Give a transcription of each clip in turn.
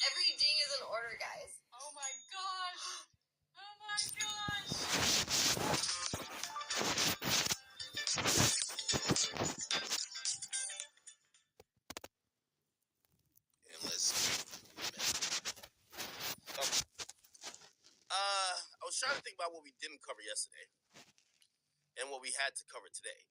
Every ding is an order, guys. Oh my gosh. Oh my gosh. And let's. I was trying to think about what we didn't cover yesterday, and what we had to cover today.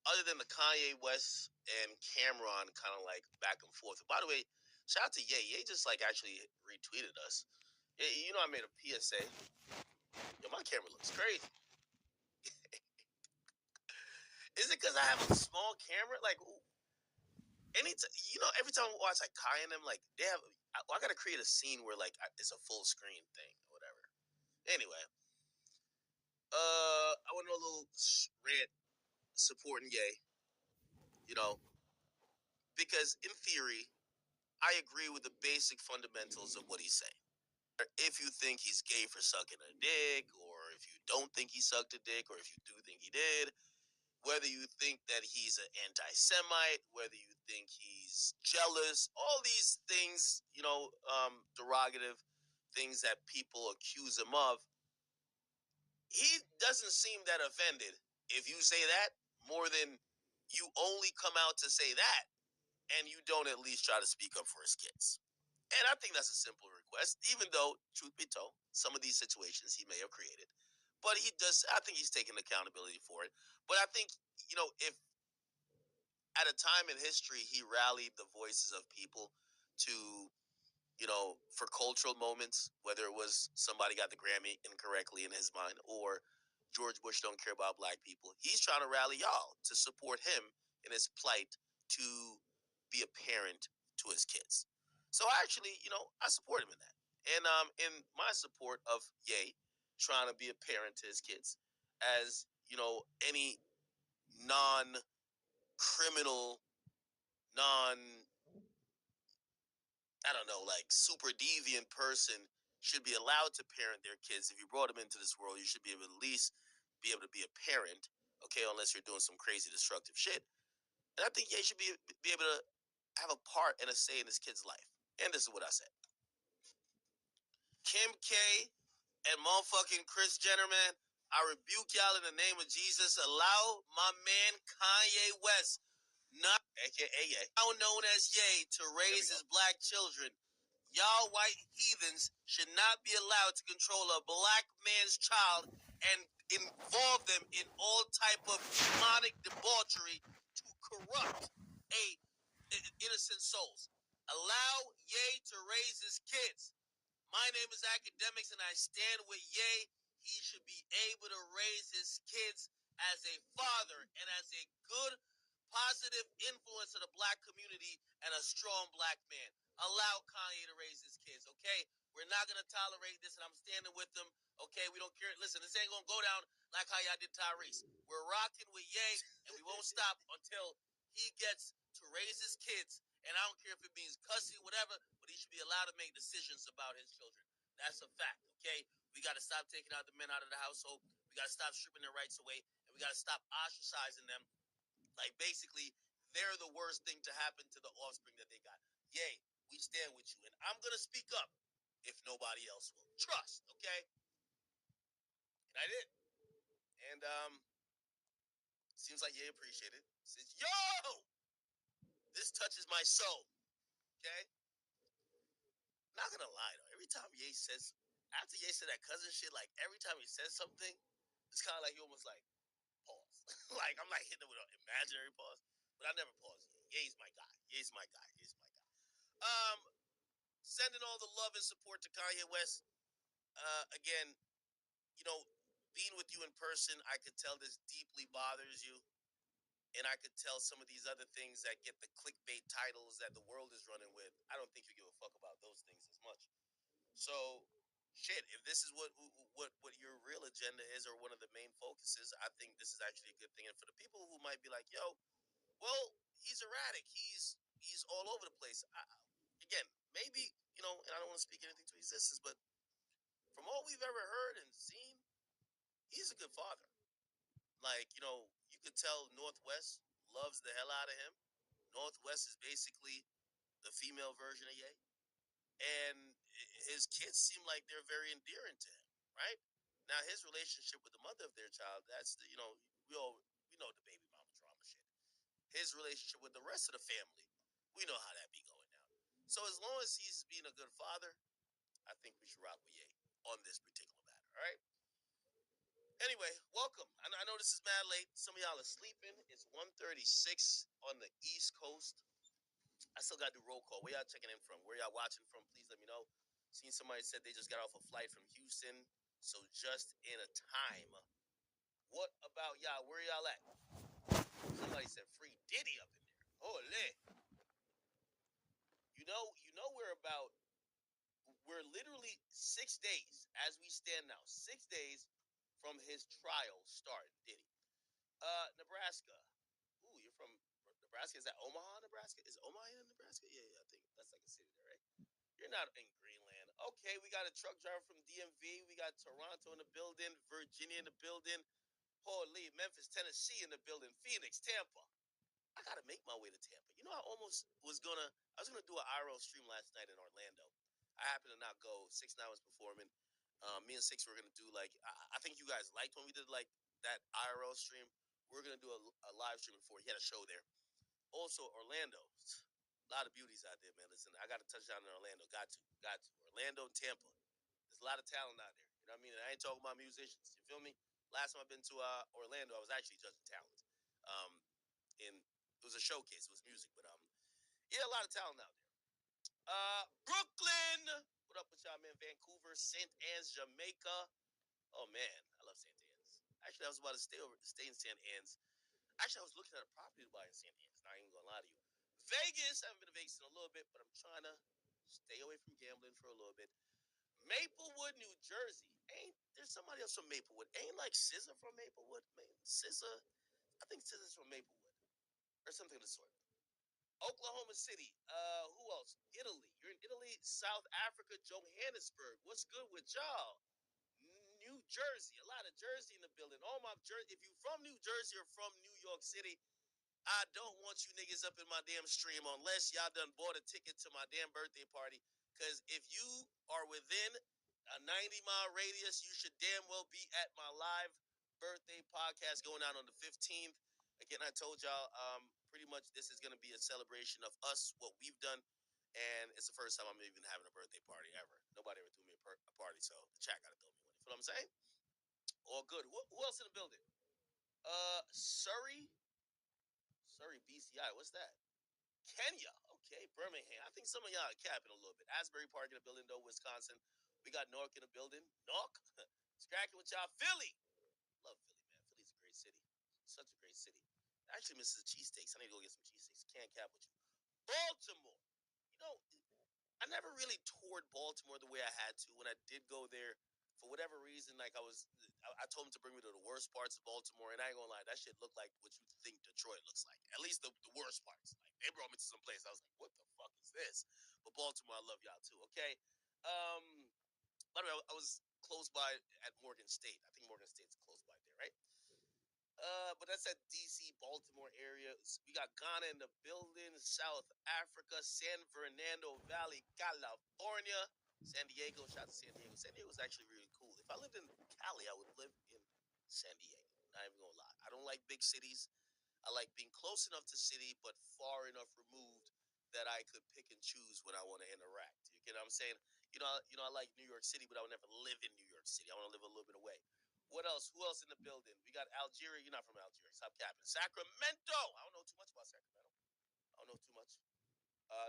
Other than the Kanye West and Cameron kind of like back and forth. By the way, shout out to Ye. Ye just like actually retweeted us. You know, I made a PSA. Yo, my camera looks crazy. Is it because I have a small camera? Like, every time I watch like Kai and them, like they have. I gotta create a scene where like it's a full screen thing or whatever. Anyway, I want to know a little rant supporting Ye. You know, because in theory, I agree with the basic fundamentals of what he's saying. If you think he's gay for sucking a dick, or if you don't think he sucked a dick, or if you do think he did, whether you think that he's an anti-Semite, whether you think he's jealous, all these things, derogative things that people accuse him of, he doesn't seem that offended if you say that more than you only come out to say that and you don't at least try to speak up for his kids. And I think that's a simple request, even though, truth be told, some of these situations he may have created. But I think he's taking accountability for it. But I think, if at a time in history he rallied the voices of people to, for cultural moments, whether it was somebody got the Grammy incorrectly in his mind or George Bush don't care about black people, he's trying to rally y'all to support him in his plight to be a parent to his kids. So I actually, I support him in that. And in my support of Ye trying to be a parent to his kids, as any non-criminal, non I don't know, like super deviant person should be allowed to parent their kids. If you brought them into this world, you should be able to at least be able to be a parent, okay, unless you're doing some crazy destructive shit. And I think Ye should be able to have a part and a say in this kid's life. And this is what I said. Kim K and motherfucking Kris Jenner, man, I rebuke y'all in the name of Jesus. Allow my man Kanye West, not aka Ye, now known as Ye, to raise his black children. Y'all white heathens should not be allowed to control a black man's child and involve them in all type of demonic debauchery to corrupt innocent souls. Allow Ye to raise his kids. My name is Academics, and I stand with Ye. He should be able to raise his kids as a father and as a good, positive influence of the black community and a strong black man. Allow Kanye to raise his kids, okay? We're not going to tolerate this, and I'm standing with them, okay? We don't care. Listen, this ain't going to go down like how y'all did Tyrese. We're rocking with Ye, and we won't stop until he gets to raise his kids. And I don't care if it means cussing, whatever, but he should be allowed to make decisions about his children. That's a fact, okay? We got to stop taking out the men out of the household. We got to stop stripping their rights away. And we got to stop ostracizing them. Like, basically, they're the worst thing to happen to the offspring that they got. Yay, we stand with you. And I'm going to speak up if nobody else will. Trust, okay? And I did. And seems like Ye appreciated it. Says, yo, this touches my soul, okay? Not gonna lie though, every time Ye says, after Ye said that cousin shit, like every time he says something, it's kind of like he almost like pause. Like I'm like hitting him with an imaginary pause, but I never pause. Ye's my guy. Ye's my guy. Ye's my guy. Sending all the love and support to Kanye West. Again, being with you in person, I could tell this deeply bothers you. And I could tell some of these other things that get the clickbait titles that the world is running with. I don't think you give a fuck about those things as much. So, shit, if this is what your real agenda is, or one of the main focuses, I think this is actually a good thing. And for the people who might be like, "Yo, well, he's erratic. He's all over the place." Again, maybe and I don't want to speak anything to existence, but from all we've ever heard and seen, he's a good father. Like you could tell Northwest loves the hell out of him. Northwest is basically the female version of Ye. and his kids seem like they're very endearing to him, right? Now his relationship with the mother of their child, that's the, we know the baby mama drama shit. His relationship with the rest of the family, we know how that be going down. So as long as he's being a good father, I think we should rock with Ye on this particular matter. All right. Anyway, welcome. I know this is mad late. Some of y'all are sleeping. It's 1:36 on the East Coast. I still got to do roll call. Where y'all checking in from? Where y'all watching from? Please let me know. Seen somebody said they just got off a flight from Houston, so just in a time. What about y'all? Where y'all at? Somebody said free Diddy up in there. Holy. We're literally 6 days as we stand now. 6 days from his trial starting, Diddy. Nebraska. Ooh, you're from Nebraska? Is that Omaha, Nebraska? Is Omaha in Nebraska? Yeah, I think that's like a city there, right? You're not in Greenland. Okay, we got a truck driver from DMV. We got Toronto in the building, Virginia in the building. Holy, Memphis, Tennessee in the building, Phoenix, Tampa. I gotta make my way to Tampa. You know, I was gonna do an IRL stream last night in Orlando. I happened to not go. 6ix9ine was performing. Me and Six were gonna do like I think you guys liked when we did like that IRL stream. We're gonna do a live stream before he had a show there. Also, Orlando. A lot of beauties out there, man. Listen, I got to touch down in Orlando. Got to. Orlando and Tampa. There's a lot of talent out there. You know what I mean? And I ain't talking about musicians. You feel me? Last time I've been to Orlando, I was actually judging talent. And it was a showcase. It was music, but yeah, a lot of talent out there. Brooklyn. What up with y'all, man? Vancouver, St. Anne's, Jamaica. Oh man, I love St. Anne's. Actually, I was about to stay in St. Anne's. Actually, I was looking at a property to buy in St. Anne's. Not even gonna lie to you. Vegas. I haven't been to Vegas in a little bit, but I'm trying to stay away from gambling for a little bit. Maplewood, New Jersey. Ain't there's somebody else from Maplewood? Ain't like SZA from Maplewood? Man, SZA. I think SZA's from Maplewood or something of the sort. Oklahoma City. Who else? Italy. You're in Italy, South Africa, Johannesburg. What's good with y'all? New Jersey. A lot of Jersey in the building. All my Jersey. If you're from New Jersey or from New York City, I don't want you niggas up in my damn stream unless y'all done bought a ticket to my damn birthday party. Because if you are within a 90-mile radius, you should damn well be at my live birthday podcast going out on the 15th. Again, I told y'all pretty much this is going to be a celebration of us, what we've done. And it's the first time I'm even having a birthday party ever. Nobody ever threw me a party, so the chat got to throw me one. You feel what I'm saying? All good. Who else in the building? Surrey, BCI. What's that? Kenya. Okay, Birmingham. I think some of y'all are capping a little bit. Asbury Park in the building, though, Wisconsin. We got Newark in the building. Newark. It's cracking with y'all. Philly. Love Philly, man. Philly's a great city. Such a great city. I actually miss the cheesesteaks. I need to go get some cheesesteaks. Can't cap with you. Baltimore. You know, I never really toured Baltimore the way I had to. When I did go there, for whatever reason, like I told him to bring me to the worst parts of Baltimore, and I ain't gonna lie, that shit looked like what you think Detroit looks like. At least the worst parts. Like they brought me to some place, I was like, what the fuck is this? But Baltimore, I love y'all too. Okay. By the way, I was close by at Morgan State. I think Morgan State's close by there, right? But that's at DC, Baltimore area. We got Ghana in the building, South Africa, San Fernando Valley, California, San Diego. Shout out to San Diego. San Diego is actually really cool. If I lived in Cali, I would live in San Diego. Not even gonna lie. I don't like big cities. I like being close enough to city, but far enough removed that I could pick and choose when I want to interact. You get what I'm saying? I like New York City, but I would never live in New York City. I want to live a little bit away. What else? Who else in the building? We got Algeria. You're not from Algeria. Stop capping. Sacramento. I don't know too much about Sacramento. I don't know too much.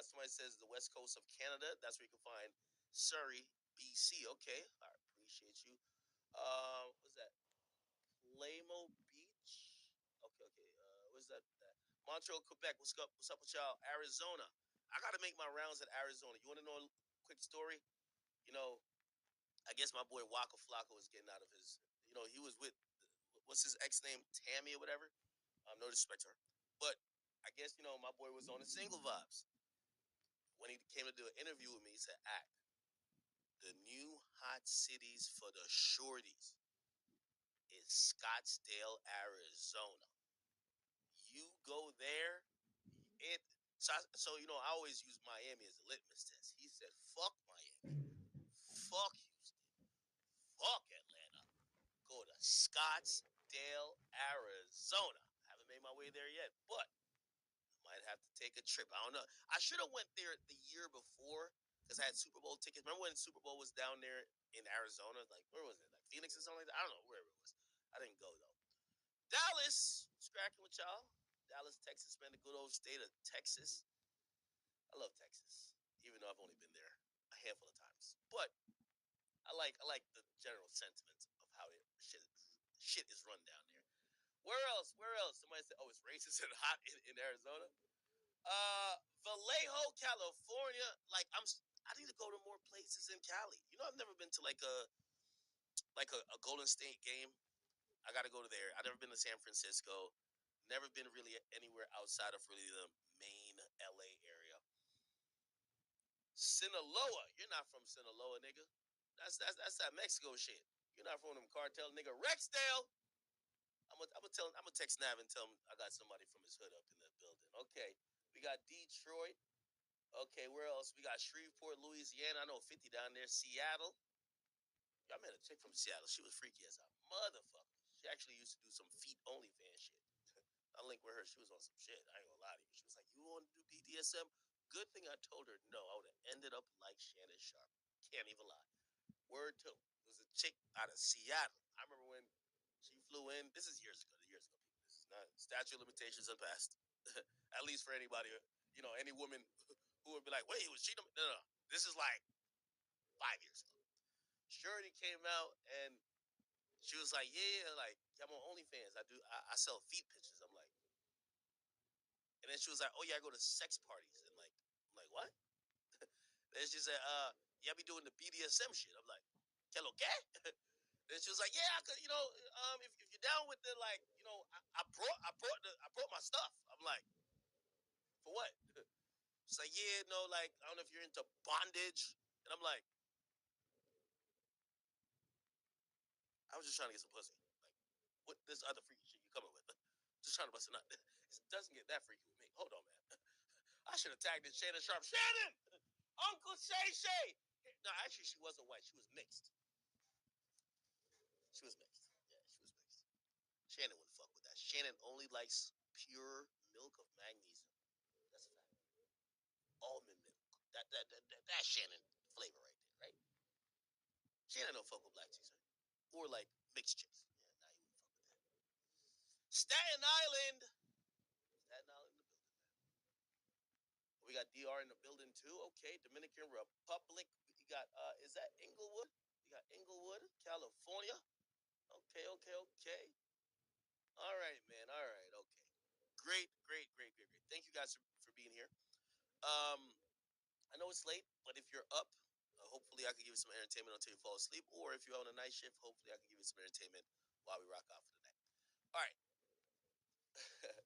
Somebody says the west coast of Canada. That's where you can find Surrey, BC. Okay. I appreciate you. What's that? Lamo Beach. Okay. What's that? Montreal, Quebec. What's up? What's up with y'all? Arizona. I got to make my rounds at Arizona. You want to know a quick story? You know, I guess my boy Waka Flocka was getting out of his. He was with what's his ex name, Tammy or whatever. No disrespect to her, but I guess my boy was on the single vibes. When he came to do an interview with me, he said, "Act the new hot cities for the shorties is Scottsdale, Arizona. You go there, it." So I always use Miami as a litmus test. He said, "Fuck fuck Houston. Fuck Atlanta. Go to Scottsdale, Arizona. Haven't made my way there yet, but might have to take a trip. I don't know. I should have went there the year before because I had Super Bowl tickets. Remember when Super Bowl was down there in Arizona? Like, where was it? Like Phoenix or something like that? I don't know, wherever it was. I didn't go, though. Dallas, scracking with y'all. Dallas, Texas, man, the good old state of Texas. I love Texas, even though I've only been there a handful of times. But I like the general sentiment of how shit is run down there. Where else? Where else? Somebody said, "Oh, it's racist and hot in Arizona." Vallejo, California. Like I need to go to more places in Cali. You know, I've never been to a Golden State game. I got to go to there. I've never been to San Francisco. Never been really anywhere outside of really the main LA area. Sinaloa. You're not from Sinaloa, nigga. That's that Mexico shit. You're not from them cartel, nigga. Rexdale. I'm gonna text Nav and tell him I got somebody from his hood up in the building. Okay, we got Detroit. Okay, where else? We got Shreveport, Louisiana. I know 50 down there. Seattle. I met a chick from Seattle. She was freaky as a motherfucker. She actually used to do some feet OnlyFans shit. I linked with her. She was on some shit. I ain't gonna lie to you. She was like, "You want to do BDSM?" Good thing I told her no. I would have ended up like Shannon Sharpe. Can't even lie. Word to. It was a chick out of Seattle. I remember when she flew in. This is years ago. Years ago, people. This is not statute of limitations unpassed. At least for anybody, any woman who would be like, "Wait, was she?" No, no. This is like 5 years ago. Shorty came out and she was like, "Yeah, like I'm on OnlyFans. I sell feet pictures." I'm like, and then she was like, "Oh yeah, I go to sex parties." And like, I'm like, "What?" Then she said, "Yeah, I be doing the BDSM shit." I'm like, "Que lo que?" Then she was like, "Yeah, cause if you're down with the like, I brought my stuff." I'm like, "For what?" She's like, "Yeah, no, like I don't know if you're into bondage." And I'm like, "I was just trying to get some pussy. Like, what this other freaky shit you coming with? Just trying to bust a nut." It doesn't get that freaky with me. Hold on, man. I should have tagged in Shannon Sharpe. Shannon, Uncle Shay Shay. No, actually, she wasn't white. She was mixed. She was mixed. Yeah, she was mixed. Shannon wouldn't fuck with that. Shannon only likes pure milk of magnesium. That's a fact. Almond milk. That Shannon flavor right there, right? Shannon don't fuck with black chicks, right? Or like mixed chicks. Yeah, nah, you wouldn't fuck with that. Staten Island. Staten Island in the building, man. We got DR in the building too. Okay, Dominican Republic. You got is that Inglewood? You got Inglewood, California. Okay, okay, okay. All right, man. All right, okay. Great, great, great, great, great. Thank you guys for being here. I know it's late, but if you're up, hopefully I can give you some entertainment until you fall asleep. Or if you're on a night shift, hopefully I can give you some entertainment while we rock out for the night. All right.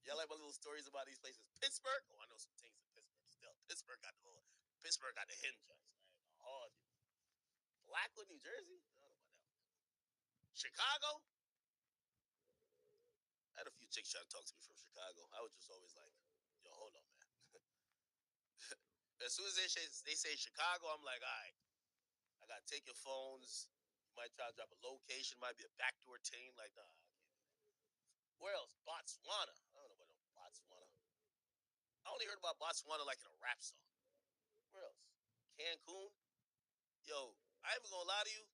Y'all like my little stories about these places? Pittsburgh? Oh, I know some things in Pittsburgh still. Pittsburgh got the hidden gems. Oh, Blackwood, New Jersey? I don't know about that one. Chicago? I had a few chicks try to talk to me from Chicago. I was just always like, "Yo, hold on, man." As soon as they say Chicago, I'm like, "All right, I gotta take your phones. You might try to drop a location, might be a backdoor team." Like, nah, I can't do that. Where else? Botswana. I don't know about no Botswana. I only heard about Botswana like in a rap song. Where else? Cancun. Yo, I ain't even gonna lie to you.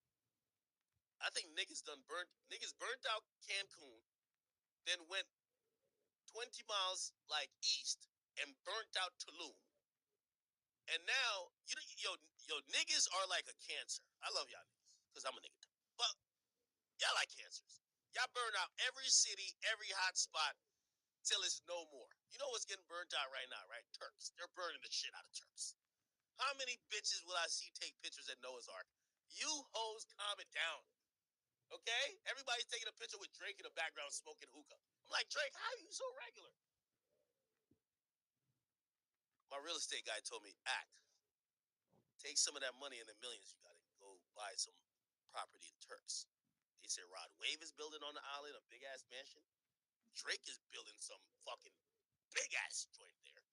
I think niggas burnt out Cancun, then went 20 miles like east and burnt out Tulum. And now, niggas are like a cancer. I love y'all niggas because I'm a nigga. But y'all like cancers. Y'all burn out every city, every hot spot till it's no more. You know what's getting burnt out right now, right? Turks. They're burning the shit out of Turks. How many bitches will I see take pictures at Noah's Ark? You hoes, calm it down. Okay? Everybody's taking a picture with Drake in the background smoking hookah. I'm like, Drake, how are you so regular? My real estate guy told me, act. Take some of that money in the millions you got to go buy some property in Turks. He said Rod Wave is building on the island a big ass mansion. Drake is building some fucking big ass joint there.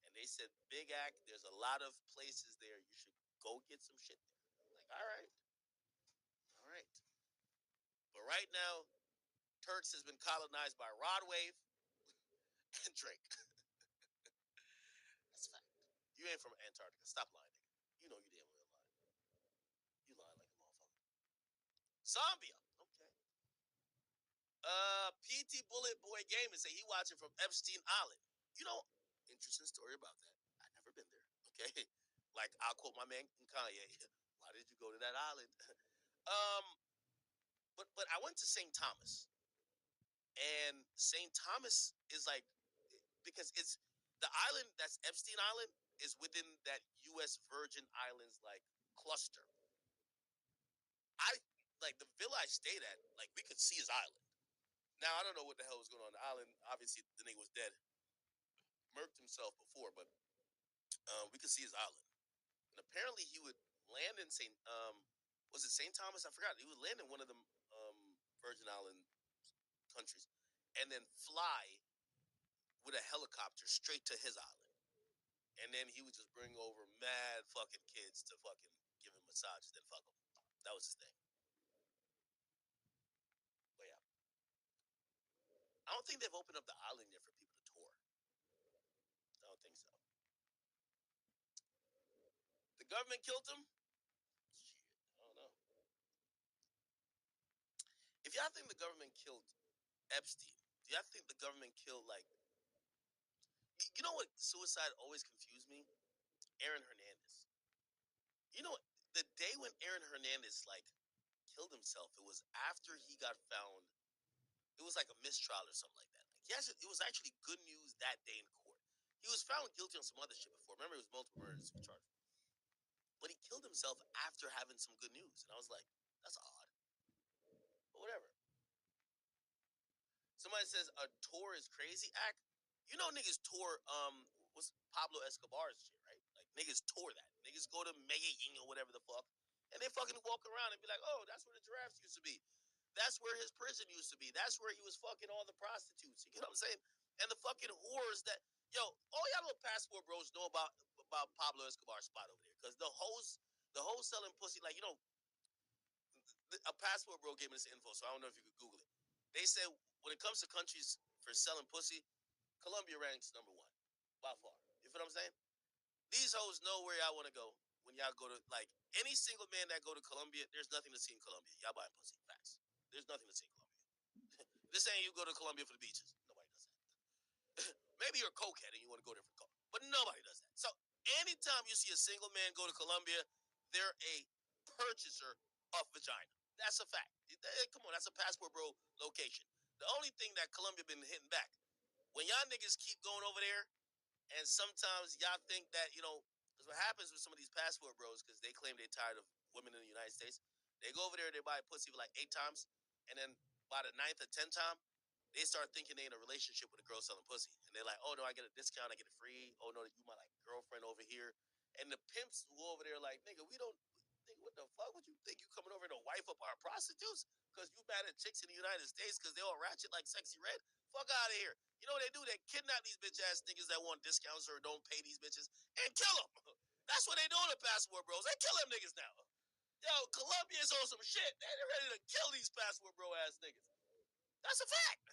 And they said, Big Act, there's a lot of places there. You should go get some shit there. I'm like, all right. Right now, Turks has been colonized by Rod Wave and Drake. That's a fact. You ain't from Antarctica. Stop lying, nigga. You know you damn well lying. You lying like a motherfucker. Zambia. Okay. PT Bullet Boy Gaming say he watching from Epstein Island. You know, interesting story about that. I never been there. Okay. Like I'll quote my man Kanye. Why did you go to that island? um, but I went to St. Thomas. And St. Thomas is like because it's the island that's Epstein Island is within that US Virgin Islands like cluster. I like the villa I stayed at, like we could see his island. Now I don't know what the hell was going on the island. Obviously the nigga was dead. Murked himself before, but we could see his island. And apparently he would land in St. Was it St. Thomas? I forgot. He would land in one of the Virgin Island countries and then fly with a helicopter straight to his island. And then he would just bring over mad fucking kids to fucking give him massages, then fuck them. That was his thing. But yeah. I don't think they've opened up the island yet for people to tour. I don't think so. The government killed him? Shit, I don't know. If y'all think the government killed Epstein, do y'all think the government killed, like, you know what suicide always confused me? Aaron Hernandez. You know, the day when Aaron Hernandez, like, killed himself, it was after he got found. It was like a mistrial or something like that. Like, yes, it was actually good news that day in court. He was found guilty on some other shit before. Remember, it was multiple murders he was charged. But he killed himself after having some good news. And I was like, that's odd. But whatever. Somebody says a tour is crazy act. You know niggas tour what's Pablo Escobar's shit, right? Like niggas tour that. Niggas go to Medellin or whatever the fuck. And they fucking walk around and be like, oh, that's where the giraffes used to be. That's where his prison used to be. That's where he was fucking all the prostitutes. You get what I'm saying? And the fucking whores that all y'all little passport bros know about Pablo Escobar's spot over there. Cause the hoes selling pussy, like, a passport bro gave me this info, so I don't know if you could Google it. They said when it comes to countries for selling pussy, Colombia ranks number one by far. You feel what I'm saying? These hoes know where y'all want to go when y'all go to, like, any single man that go to Colombia. There's nothing to see in Colombia. Y'all buying pussy, facts. There's nothing to see in Colombia. This ain't you go to Colombia for the beaches. Nobody does that. Maybe you're a cokehead and you want to go there for coke, but nobody does that. So anytime you see a single man go to Colombia, they're a purchaser of vagina. That's a fact. Come on, that's a passport bro location. The only thing that Colombia been hitting back, when y'all niggas keep going over there, and sometimes y'all think that, because what happens with some of these passport bros, because they claim they're tired of women in the United States, they go over there, they buy pussy for like 8 times, and then by the 9th or 10th time, they start thinking they in a relationship with a girl selling pussy. And they're like, oh no, I get a discount, I get it free. Oh no, you my like girlfriend over here. And the pimps go over there like, nigga, what the fuck would you think you coming over to wife up our prostitutes? Because you mad at chicks in the United States because they all ratchet like Sexy Red? Fuck out of here. You know what they do? They kidnap these bitch ass niggas that want discounts or don't pay these bitches and kill them. That's what they do to passport bros. They kill them niggas now. Yo, Colombia is on some shit. They're ready to kill these passport bro ass niggas. That's a fact.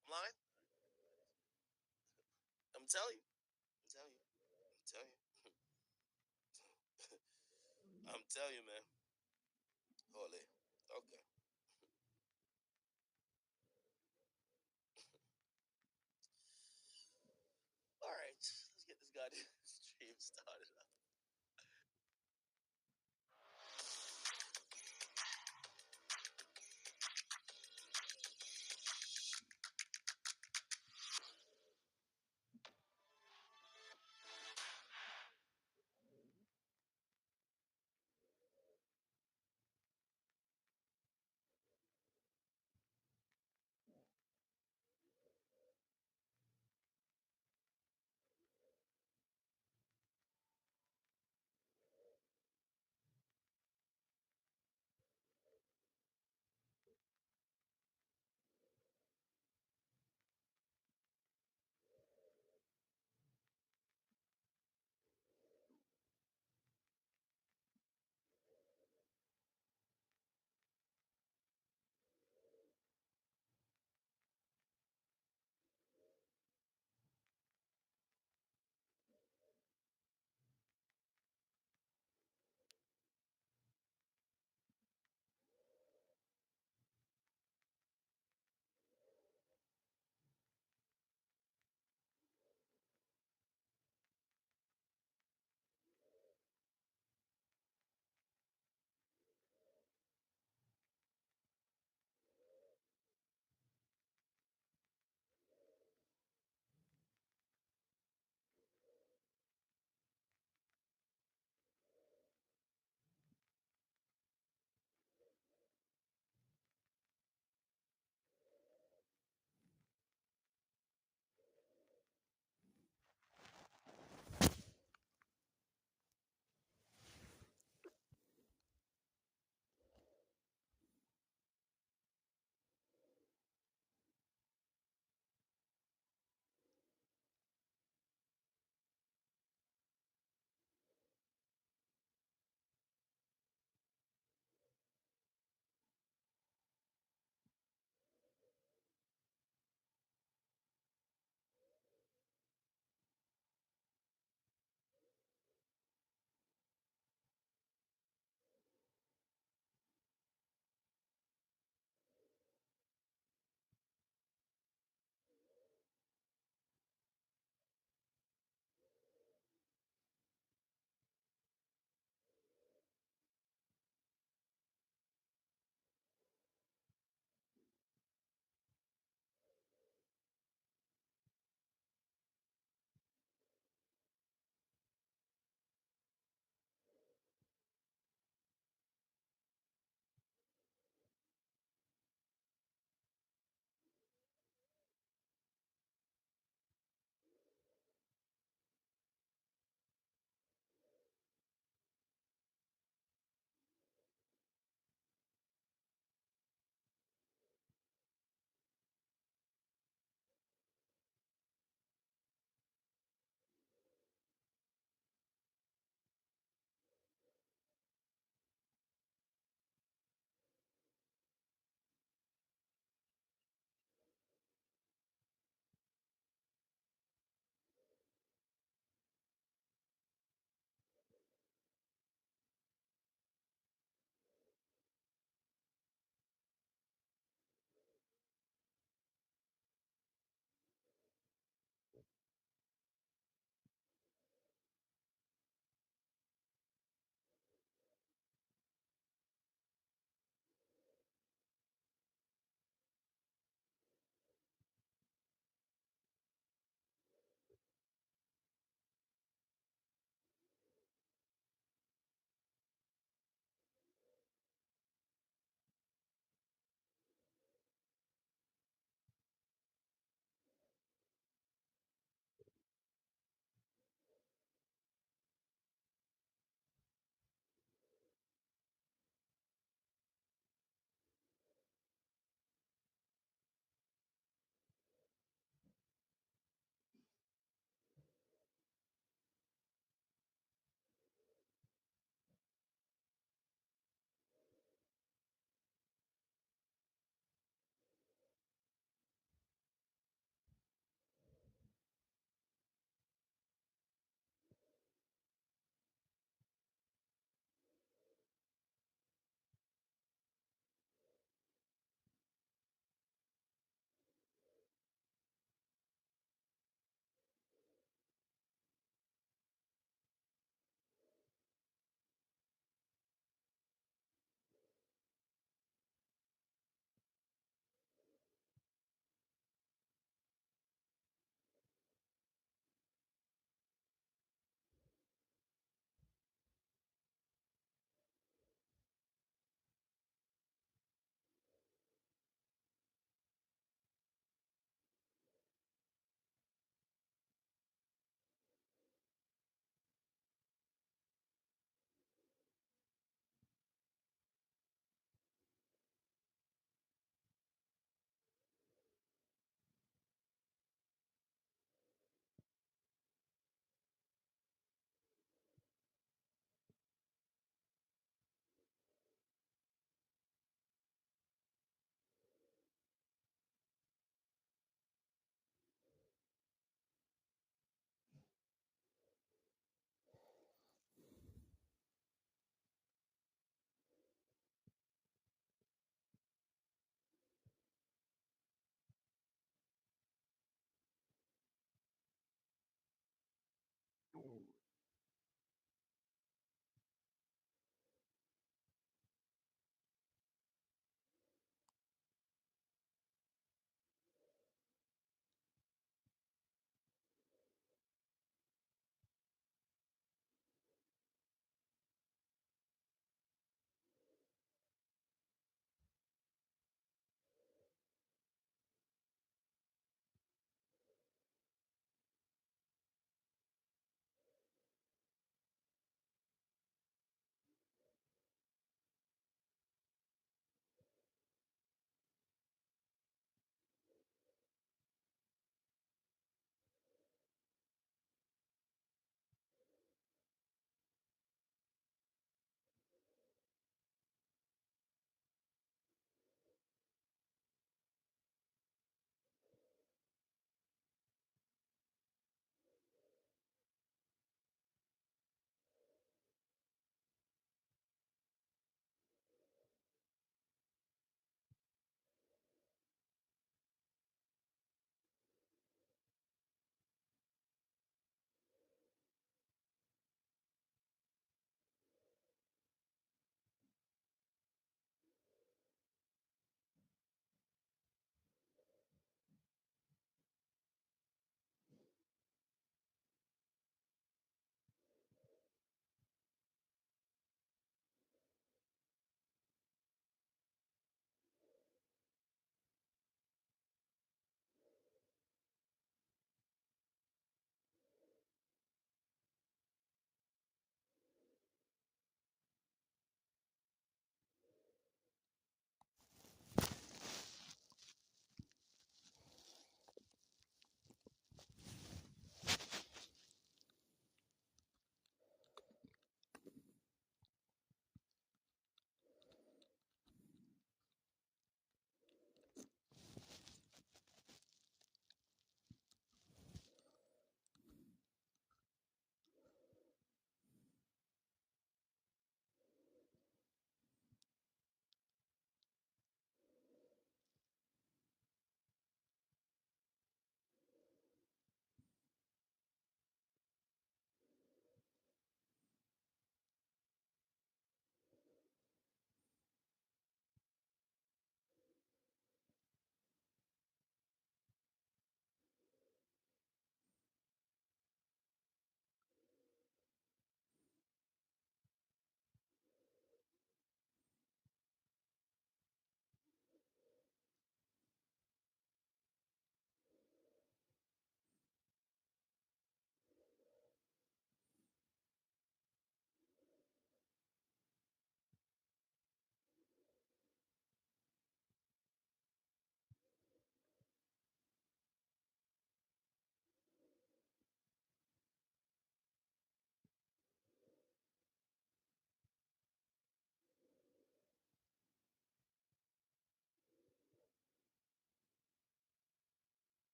I'm lying. I'm telling you. I'm telling you. I'm telling you. I'm telling you, man. Holy. Okay. All right. Let's get this goddamn stream started up.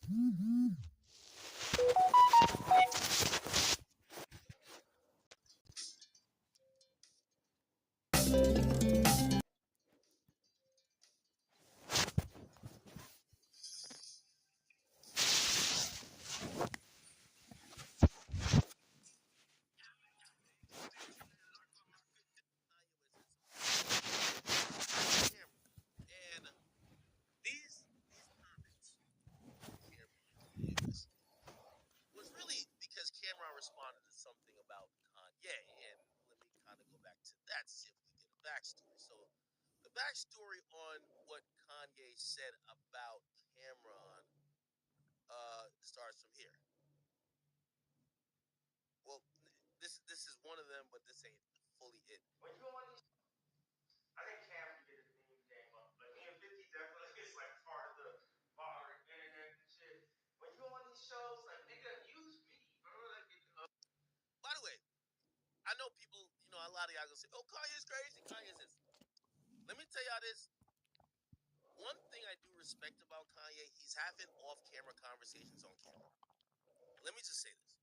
And these comments Cameron was really because Cameron responded to something about Kanye, and let me kind of go back to that, see if we get a backstory. So the backstory on what Kanye said about Cameron starts from here. Well, this is one of them, but this ain't fully it. When you on these, I think Cam can get his meme game up, but me and 50 definitely is like part of the modern internet and shit. When you on these shows, like nigga, use me, bro. Like, by the way, I know people, a lot of y'all gonna say, "Oh, Kanye's crazy, Kanye's this." Let me tell y'all this. One thing I do respect about Kanye, he's having off-camera conversations on camera. Let me just say this.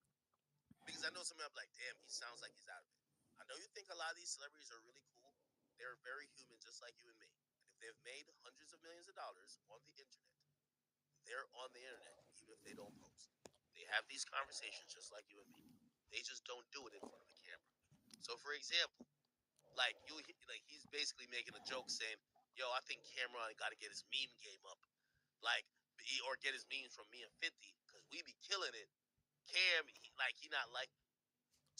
Because I know some of you are like, damn, he sounds like he's out of it. I know you think a lot of these celebrities are really cool. They're very human, just like you and me. And if they've made hundreds of millions of dollars on the internet, they're on the internet, even if they don't post. They have these conversations just like you and me. They just don't do it in front of a camera. So, for example, like he's basically making a joke saying, "Yo, I think Cameron got to get his meme game up, like, or get his memes from me and 50, because we be killing it. Cam, he not like."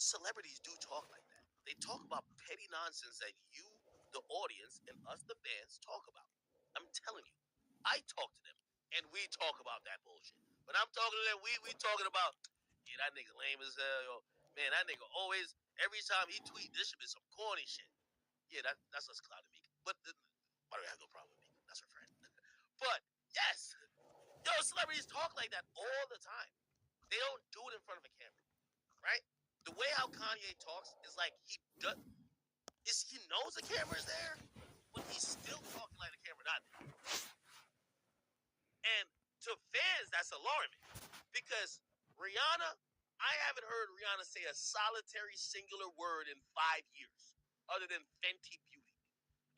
Celebrities do talk like that. They talk about petty nonsense that you, the audience, and us, the fans, talk about. I'm telling you, I talk to them, and we talk about that bullshit. When I'm talking to them, we talking about, yeah, that nigga lame as hell, yo. Man, that nigga always, every time he tweet, this should be some corny shit. Yeah, that's us clouding Meek. But why do I have no problem with Meek? That's her friend. But yes, yo, celebrities talk like that all the time. They don't do it in front of a camera, right? The way how Kanye talks is like he knows the camera's there, but he's still talking like the camera not there. And to fans, that's alarming because Rihanna, I haven't heard Rihanna say a solitary singular word in 5 years, other than Fenty Beauty.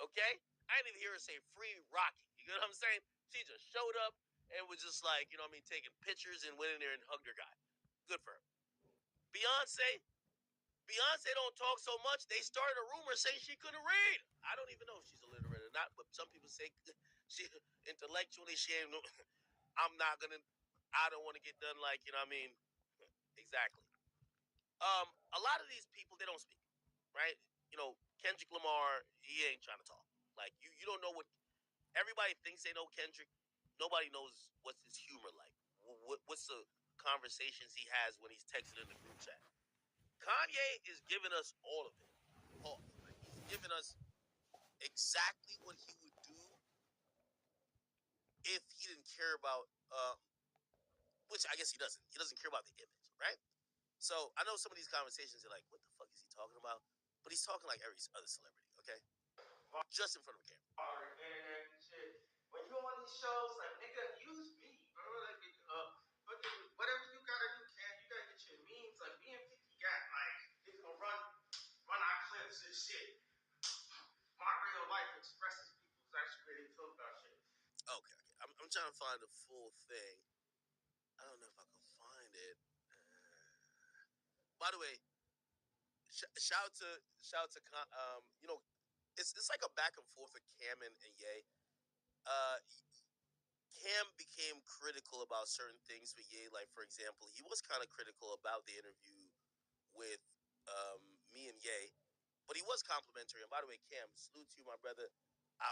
Okay, I didn't even hear her say "Free Rocky." You know what I'm saying? She just showed up and was just like, taking pictures and went in there and hugged her guy. Good for her. Beyonce don't talk so much. They started a rumor saying she couldn't read. I don't even know if she's illiterate or not, but some people say she intellectually she ain't. I'm not gonna. I don't want to get done like you know. What I mean, exactly. A lot of these people they don't speak, right? Kendrick Lamar, he ain't trying to talk. Like you don't know what everybody thinks they know Kendrick. Nobody knows what's his humor like. What's the conversations he has when he's texting in the group chat. Kanye is giving us all of it. All. Like he's giving us exactly what he would do if he didn't care about, which I guess he doesn't. He doesn't care about the image, right? So I know some of these conversations are like, what the fuck is he talking about? But he's talking like every other celebrity, okay? Just in front of a camera. Internet and shit. When you on these shows, like nigga, use me, bro. Like, whatever you gotta do, Cam, you gotta get your memes. Like me and 50 got like, he's gonna run our clips and shit. My real life expresses people's actually really feel about shit. Okay. I'm trying to find the full thing. I don't know if I can find it. By the way, shout to it's like a back and forth with Cam and Ye. Uh, Cam became critical about certain things with Ye. Like for example, he was kind of critical about the interview with me and Ye, but he was complimentary. And by the way, Cam, salute to you, my brother. I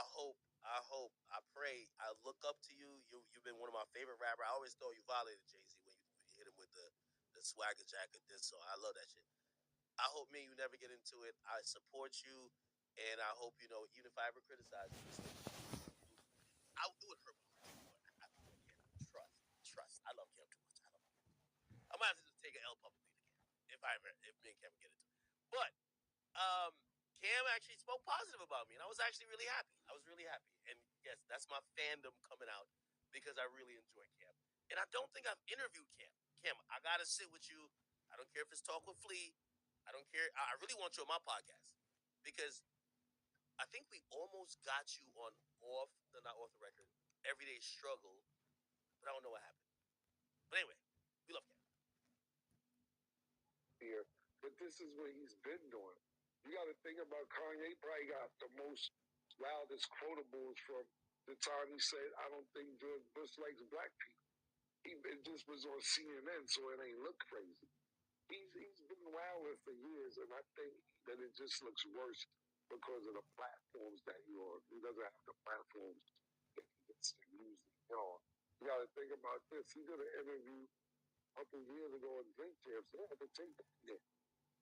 pray, I look up to you. You've been one of my favorite rappers. I always thought you violated Jay-Z when you hit him with the swagger jacket this, so I love that shit. I hope me and you never get into it. I support you, and I hope even if I ever criticize you, I'll do it hurt my heart. Trust. I love Cam too much. I love him. I might have to just take an L publicly to Cam if me and Cam get into it. But um, Cam actually spoke positive about me, and I was actually really happy. I was really happy, and yes, that's my fandom coming out because I really enjoy Cam. And I don't think I've interviewed Cam. Cam, I gotta sit with you. I don't care if it's talk with Flea. I don't care. I really want you on my podcast because I think we almost got you on not off the record, everyday struggle, but I don't know what happened. But anyway, we love Cam. Here, but this is what he's been doing. You got to think about Kanye probably got the most loudest quotables from the time he said, "I don't think George Bush likes black people." It just was on CNN, so it ain't look crazy. He's been wilding for years, and I think that it just looks worse because of the platforms that he's on. He doesn't have the platforms that he gets to use on. You got to think about this. He did an interview a couple years ago on Drink Champs. They had to take that in.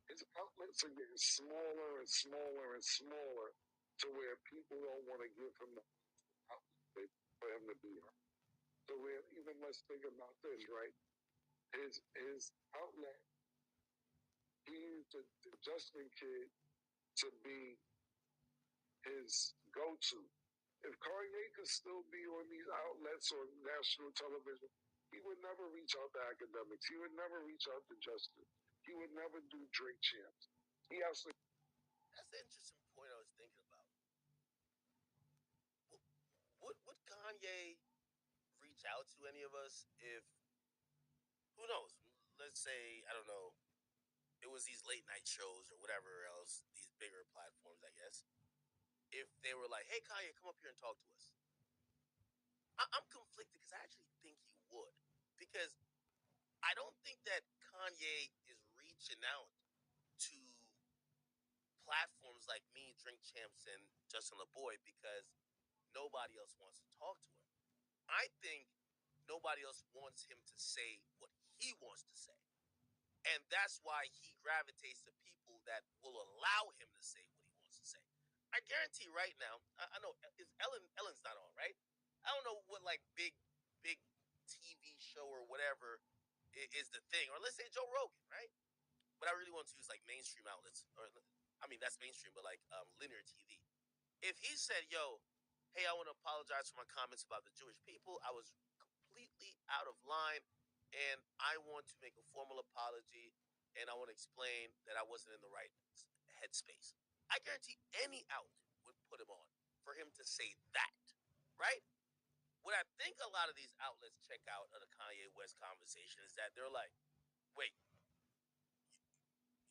His outlets are getting smaller and smaller and smaller to where people don't want to give him the outlet for him to be on. So even let's think about this, right? His outlet, he used the Justin kid to be his go-to. If Kanye could still be on these outlets on national television, he would never reach out to academics. He would never reach out to Justin. He would never do Drink Champs. He actually. That's an interesting point I was thinking about. Would Kanye reach out to any of us if, who knows? Let's say, I don't know, it was these late night shows or whatever else, these bigger platforms, I guess. If they were like, "Hey, Kanye, come up here and talk to us," I'm conflicted because I actually think he would. Because I don't think that Kanye is reaching out to platforms like me, Drink Champs, and Justin LaBoy because nobody else wants to talk to him. I think nobody else wants him to say what he wants to say. And that's why he gravitates to people that will allow him to say what he wants to say. I guarantee right now, I know Ellen's not on, right? I don't know what like big TV show or whatever is the thing. Or let's say Joe Rogan, right? But I really want to use like mainstream outlets. Or I mean that's mainstream, but like linear TV. If he said, "Yo, hey, I want to apologize for my comments about the Jewish people. I was completely out of line, and I want to make a formal apology, and I want to explain that I wasn't in the right headspace." I guarantee any outlet would put him on for him to say that, right? What I think a lot of these outlets check out of the Kanye West conversation is that they're like, "Wait,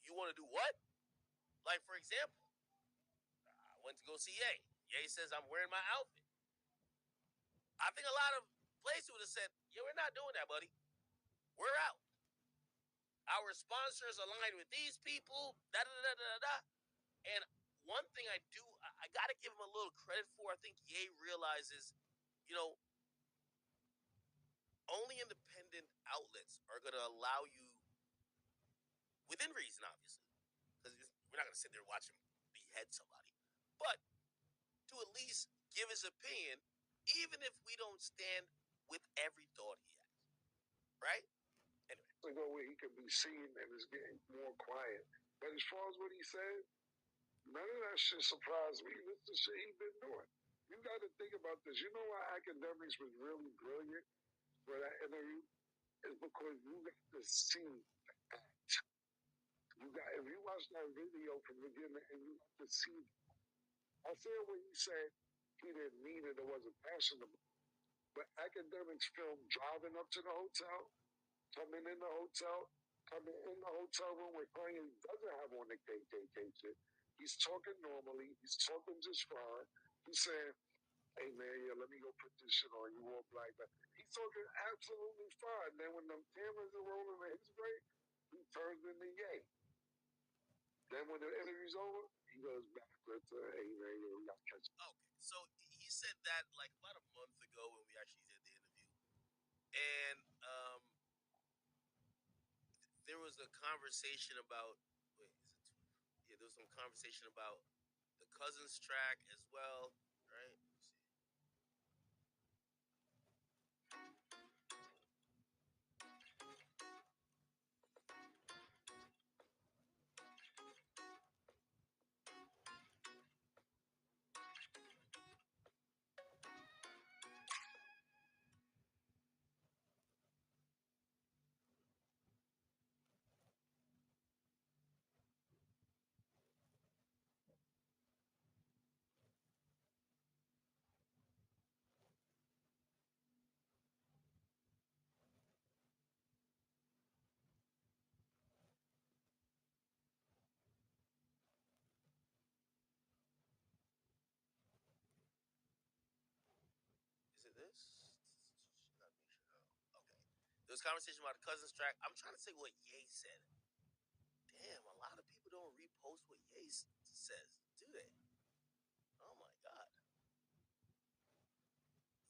you want to do what?" Like, for example, I went to go see Ye. Ye says, "I'm wearing my outfit." I think a lot of places would have said, "Yeah, we're not doing that, buddy. We're out. Our sponsors align with these people." Da da da da da. And one thing I gotta give him a little credit for. I think Ye realizes, you know, only independent outlets are gonna allow you, within reason, obviously, because we're not gonna sit there and watch him behead somebody, but to at least give his opinion, even if we don't stand with every thought he has, right? Anyway. To go where he can be seen and is getting more quiet. But as far as what he said, none of that shit surprised me. This is the shit he's been doing. You got to think about this. You know why academics was really brilliant for that interview? Is because you got to see the act. If you watch that video from the beginning and you got to see, I said when he said he didn't mean it or wasn't passionate, but academics filmed driving up to the hotel, coming in the hotel room where Kanye doesn't have on the KKK shit. He's talking normally. He's talking just fine. He's saying, "Hey, man, yeah, let me go put this shit on. You all black." He's talking absolutely fine. Then when the cameras are rolling in his way, he turns into Ye. Then when the interview's over, he goes back to, "Hey, man, yeah, we got to catch up." Okay, so he said that like about a month ago when we actually did the interview, and there was a conversation about there was some conversation about the Cousins track as well, right? There was conversation about the Cousins track. I'm trying to say what Ye said. Damn, a lot of people don't repost what Ye says, do they? Oh my god.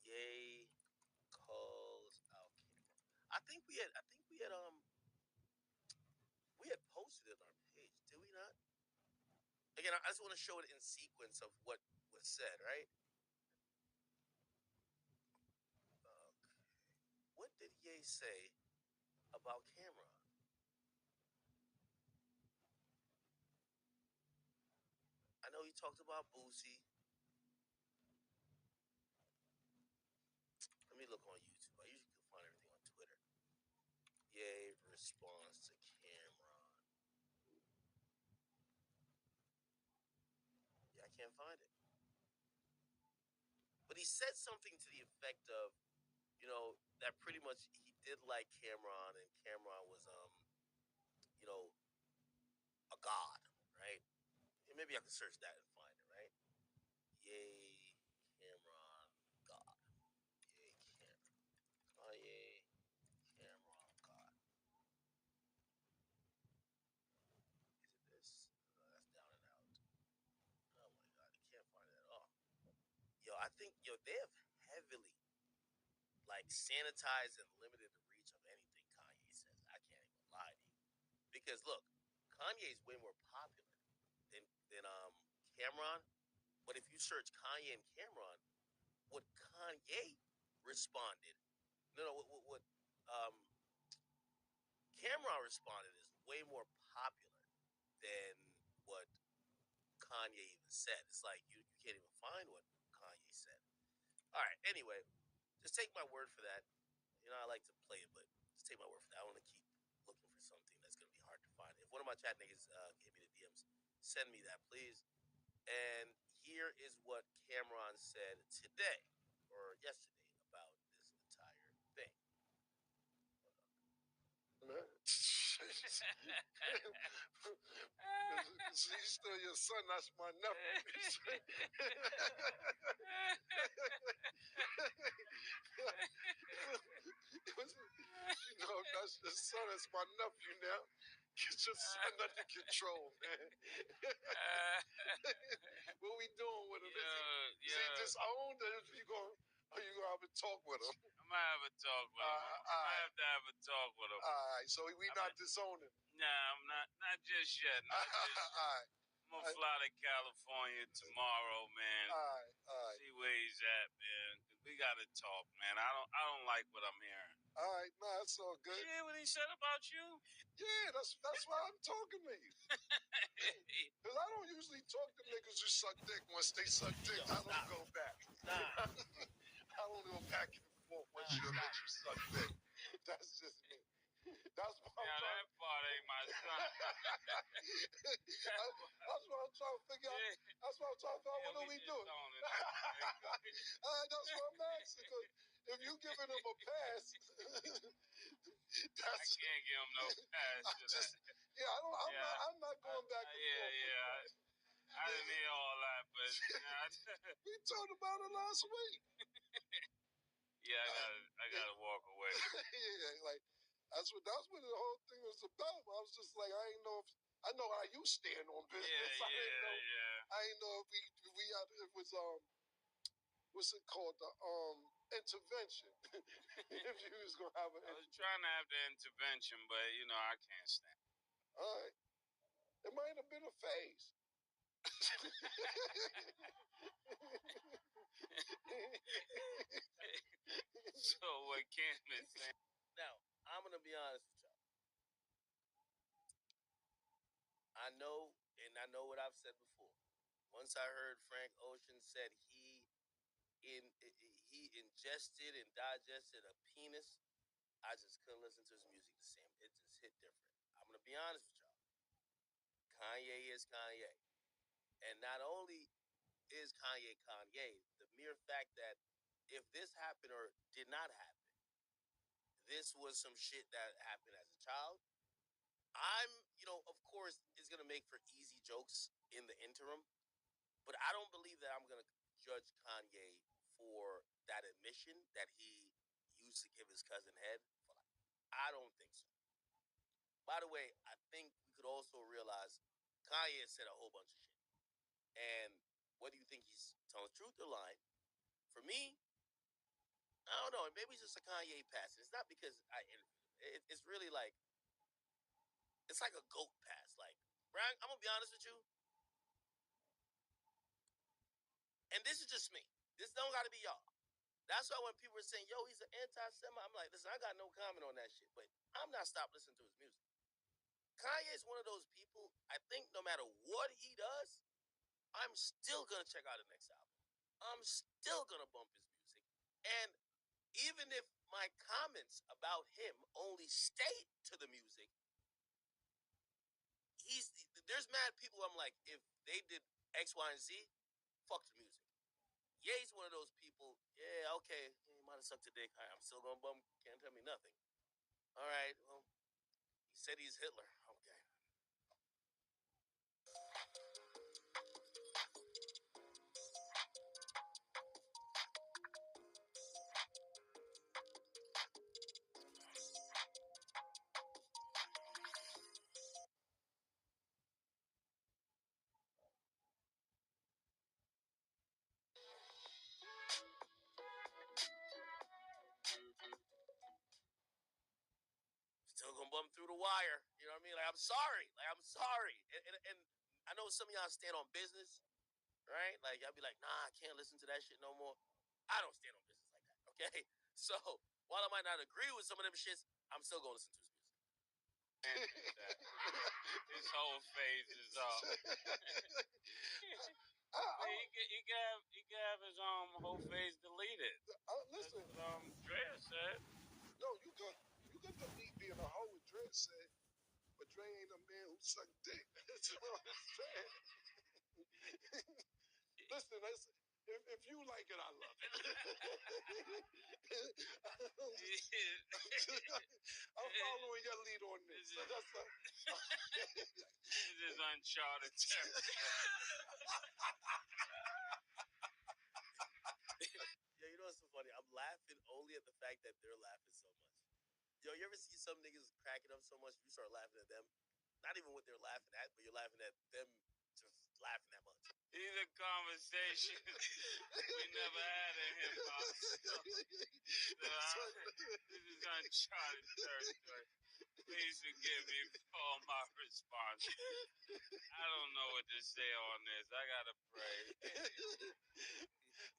Ye calls out Cameron. I think we had posted it on our page, did we not? Again, I just want to show it in sequence of what was said, right? What did Ye say about Cameron? I know he talked about Boosie. Let me look on YouTube. I usually can find everything on Twitter. Ye responds to Cameron. Yeah, I can't find it. But he said something to the effect of, that pretty much he did like Cameron, and Cameron was, a god, right? And maybe I can search that and find it, right? Yay, Cameron, god. Yay, Cameron. Kanye, Cameron, god. Is it this? No, that's down and out. Oh my god, I can't find it at all. Yo, I think, they have heavily, like, sanitized and limited the reach of anything Kanye says. I can't even lie to you. Because look, Kanye's way more popular than Cameron. But if you search Kanye and Cameron, what Kanye responded, what um, Cameron responded is way more popular than what Kanye even said. It's like you can't even find what Kanye said. All right. Anyway, just take my word for that. I like to play it, but just take my word for that. I want to keep looking for something that's going to be hard to find. If one of my chat niggas gave me the DMs, send me that, please. And here is what Cameron said today or yesterday about this entire thing. He's still your son. That's my nephew. That's the son. That's my nephew now. Get your son under control, man. What we doing with him? Is he disowned, or are you gonna have a talk with him? I'm gonna have a talk with him. I'm gonna have to have a talk with him. All right, so we not disowning. Nah, I'm not just yet. Not just yet. All right. I'm gonna fly to California tomorrow, man. All right. See where he's at, man. We gotta talk, man. I don't like what I'm hearing. All right, no, that's all good. You hear what he said about you? Yeah, that's why I'm talking to you. Because I don't usually talk to niggas who suck dick. Once they suck dick, I don't go back. Nah. I don't go back and forth once you let you suck dick. That's just me. That's what I'm that part ain't my son. That's what I'm trying to figure out. That's what I'm trying to figure out. What are we doing? That's what I'm asking. Because if you giving him a pass, I can't give him no pass. I'm not going back and forth. I didn't hear all that, but we talked about it last week. Yeah, I gotta walk away. Yeah, like that's what the whole thing was about. I was just like, I know how you stand on business. I didn't know if we had, it was what's it called, the intervention. If you was gonna have an I was trying to have the intervention, but I can't stand. All right, it might have been a phase. So what Cam is saying? Now, I'm gonna be honest with y'all. I know what I've said before. Once I heard Frank Ocean said he ingested and digested a penis, I just couldn't listen to his music the same. It just hit different. I'm gonna be honest with y'all. Kanye is Kanye, and not only is Kanye Kanye, the mere fact that if this happened or did not happen, this was some shit that happened as a child. I'm, of course, it's gonna make for easy jokes in the interim, but I don't believe that I'm gonna judge Kanye for that admission that he used to give his cousin head for like I don't think so. By the way, I think we could also realize Kanye said a whole bunch of shit. And whether you think he's telling the truth or lying, for me, I don't know. Maybe it's just a Kanye pass. It's not because I interviewed him. It's really like, it's like a goat pass. Like, Brian, I'm going to be honest with you. And this is just me. This don't got to be y'all. That's why when people are saying, yo, he's an anti-Semite, I'm like, listen, I got no comment on that shit. But I'm not stopping listening to his music. Kanye is one of those people, I think no matter what he does, I'm still going to check out the next album. I'm still going to bump his music. And even if my comments about him only state to the music, there's mad people I'm like, if they did X, Y, and Z, fuck the music. Ye's one of those people, yeah, okay, he might have sucked a dick. I'm still going to bump, can't tell me nothing. All right, well, he said he's Hitler. Okay. Still gonna bump through the wire. You know what I mean? Like, I'm sorry. And I know some of y'all stand on business, right? Like, y'all be like, nah, I can't listen to that shit no more. I don't stand on business like that, okay? So, while I might not agree with some of them shits, I'm still gonna listen to his music. His whole phase is up. He can have his whole phase deleted. Listen, That's what Dre said. no, you could delete being a hoe with Dre said, but Dre ain't a man who suck dick. That's what I'm saying. Listen, if you like it, I love it. I'm following your lead on this. This is uncharted territory. Yeah, you know what's so funny? I'm laughing only at the fact that they're laughing so much. Yo, you ever see some niggas cracking up so much you start laughing at them? Not even what they're laughing at, but you're laughing at them just laughing that much. These are conversations we never had in hip hop. This is uncharted territory. Please forgive me for all my responses. I don't know what to say on this. I gotta pray.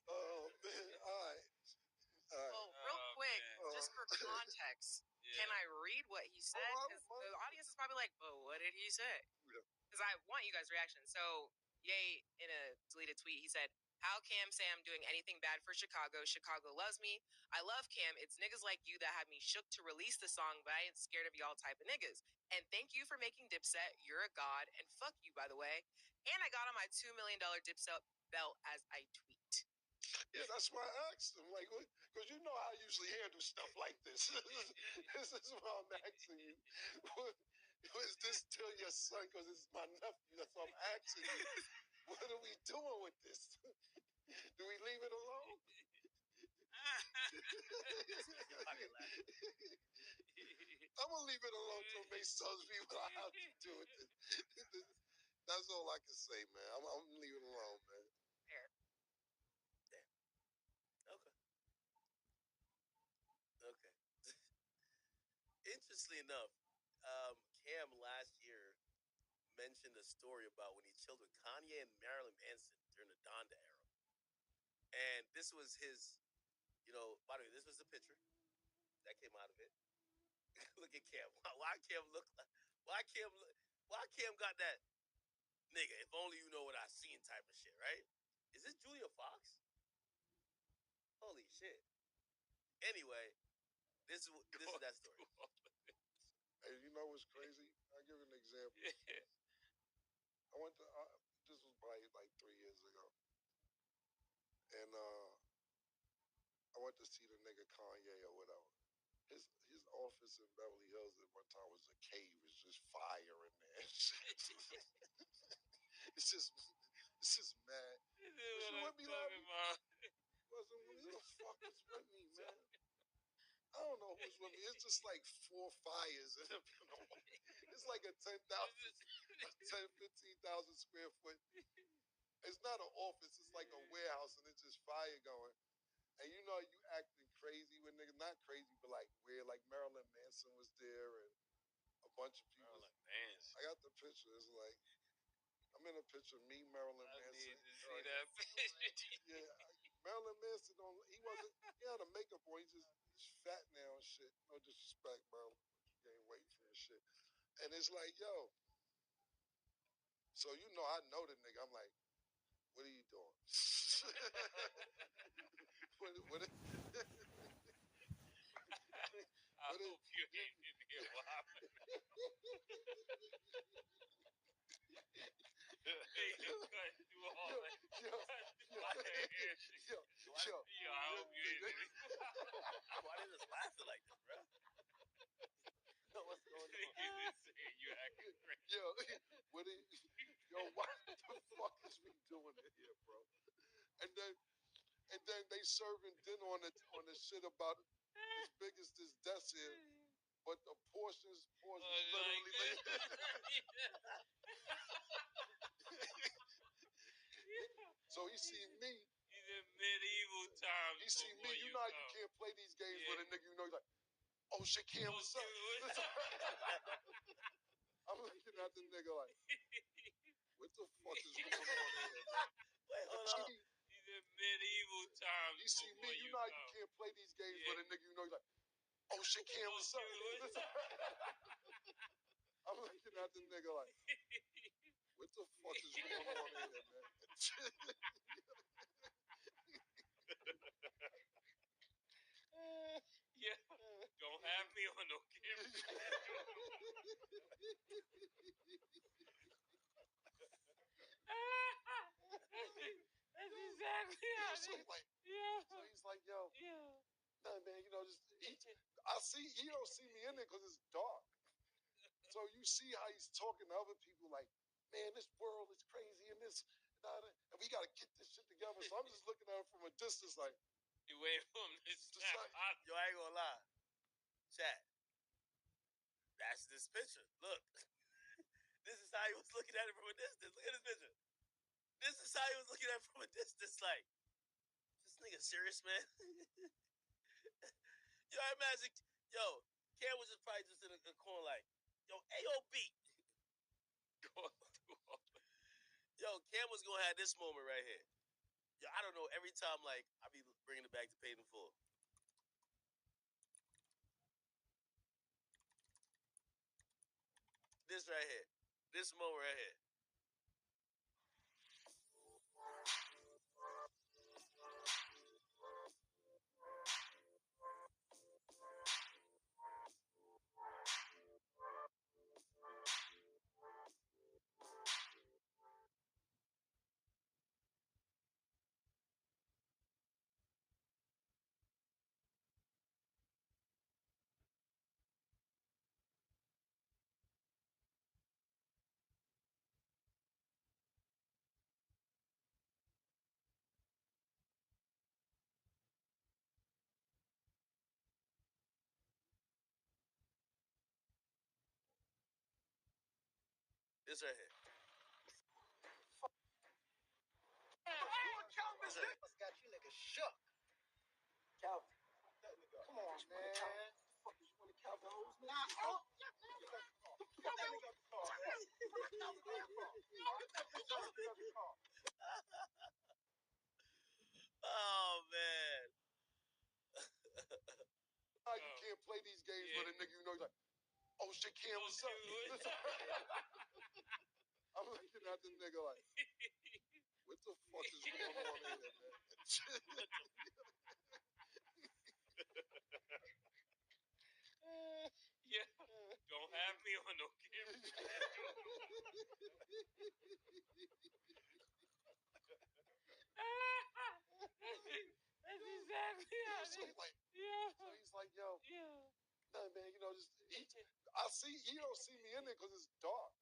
Oh man! All right. Well, real quick, just for context, can I read what he said? Because the audience is probably like, "But what did he say?" Because I want you guys' reaction. So, Ye, in a deleted tweet, he said, "How Cam say I'm doing anything bad for Chicago? Chicago loves me. I love Cam. It's niggas like you that had me shook to release the song, but I ain't scared of y'all type of niggas. And thank you for making Dipset. You're a god. And fuck you, by the way. And I got on my $2 million Dipset belt as I tweet." Yeah, that's why I asked him. Like, because you know how I usually handle stuff like this. This is why I'm asking you. Was this still your son? Because it's my nephew. That's why I'm asking you. What are we doing with this? Do we leave it alone? I'm gonna leave it alone till Mace tells me what I have to do with this. That's all I can say, man. I'm leaving it alone, man. Fair. Okay. Interestingly enough, Cam last year mentioned a story about when he chilled with Kanye and Marilyn Manson during the Donda era. And this was his, by the way, this was the picture that came out of it. Look at Cam. Why Cam look like, why Cam got that nigga, if only you know what I seen type of shit, right? Is this Julia Fox? Holy shit. Anyway, this is that story. Hey, you know what's crazy? I'll give you an example. I went to, this was probably like 3 years ago. And I went to see the nigga Kanye or whatever. His office in Beverly Hills at one time was a cave. It's just fire in there. It's just mad. Was you with me, Larry? Wasn't who the fuck was with me, man? I don't know was with me. It's just like 4 fires. It's like a 10,000, 15,000 square foot. It's not an office. It's like a warehouse, and it's just fire going. And you know, you acting crazy with niggas. Not crazy, but like weird. Like Marilyn Manson was there, and a bunch of people. Marilyn Manson. I got the picture. It's like, I'm in a picture of me, Marilyn I Manson. need to see that picture. Yeah, Marilyn Manson he had a makeup on. He's fat now and shit. No disrespect, Marilyn. You gain weight from this shit. And it's like, yo. So you know, I know the nigga. I'm like, what are you doing? what I hope you ain't in here whopping. They can cut through all that. I hope you ain't in here. Why they just laughing like this, bro? What's going on? You acting crazy. Yo, what the fuck is we doing in here, bro? And then they serving dinner on the shit about as big as this desk is, but the portions literally like So he see me. He's in medieval times. He see me. You know how you can't play these games with a nigga. You know, he's like, oh shit, Cam, what's up? I'm looking at the nigga like, what the fuck is going on here, man? Wait, hold on. He's in medieval times. He see me. You know how you can't play these games with a nigga. You know, he's like, oh shit, Cam, what's up? I'm looking at the nigga like, what the fuck is going on here, man? Yeah, don't have me on no camera. That's exactly how So he's like, yo, nah, man, you know, he don't see me in there because it's dark. So you see how he's talking to other people like, man, this world is crazy and this, and we got to get this shit together. So I'm just looking at him from a distance like, you wait for him to snap out. Yo, I ain't gonna lie. Chat. That's this picture. Look. This is how he was looking at it from a distance. Look at this picture. This is how he was looking at it from a distance. Like, this nigga serious, man? Yo, I imagine, Cam was just probably just in a corner like, yo, AOB. Yo, Cam was gonna have this moment right here. Yo, I don't know, every time, like, I be bringing it back to Paid in Full. This right here. This moment right here. This right here. Calvin's niggas got you niggas shook. Calvin. Come on, man. Fuck is you want to Calvin hoes? Nah, oh. Get that nigga out the car, man. Get that bitch out the car. Oh, man. you can't play these games with a nigga. You know, he's like, oh shit, Cam, what's up? I'm looking at the nigga like, what the fuck is going on here, man? Yeah, don't have me on no camera. That's exactly how So he's like, yo, nah, man, you know, he don't see me in there because it's dark.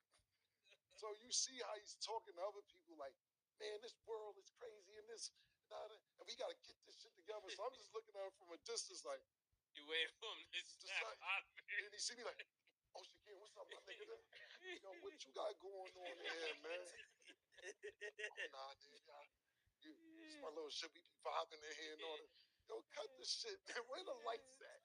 So you see how he's talking to other people like, man, this world is crazy and this, and we got to get this shit together. So I'm just looking at him from a distance like, You wait for him to snap out of it. And he see me like, oh, Shaquille, what's up, my nigga? Yo, what you got going on here, man? Oh, nah, dude, it's my little shit. We be vibing in here and all that. Yo, cut the shit, man. Where the lights at?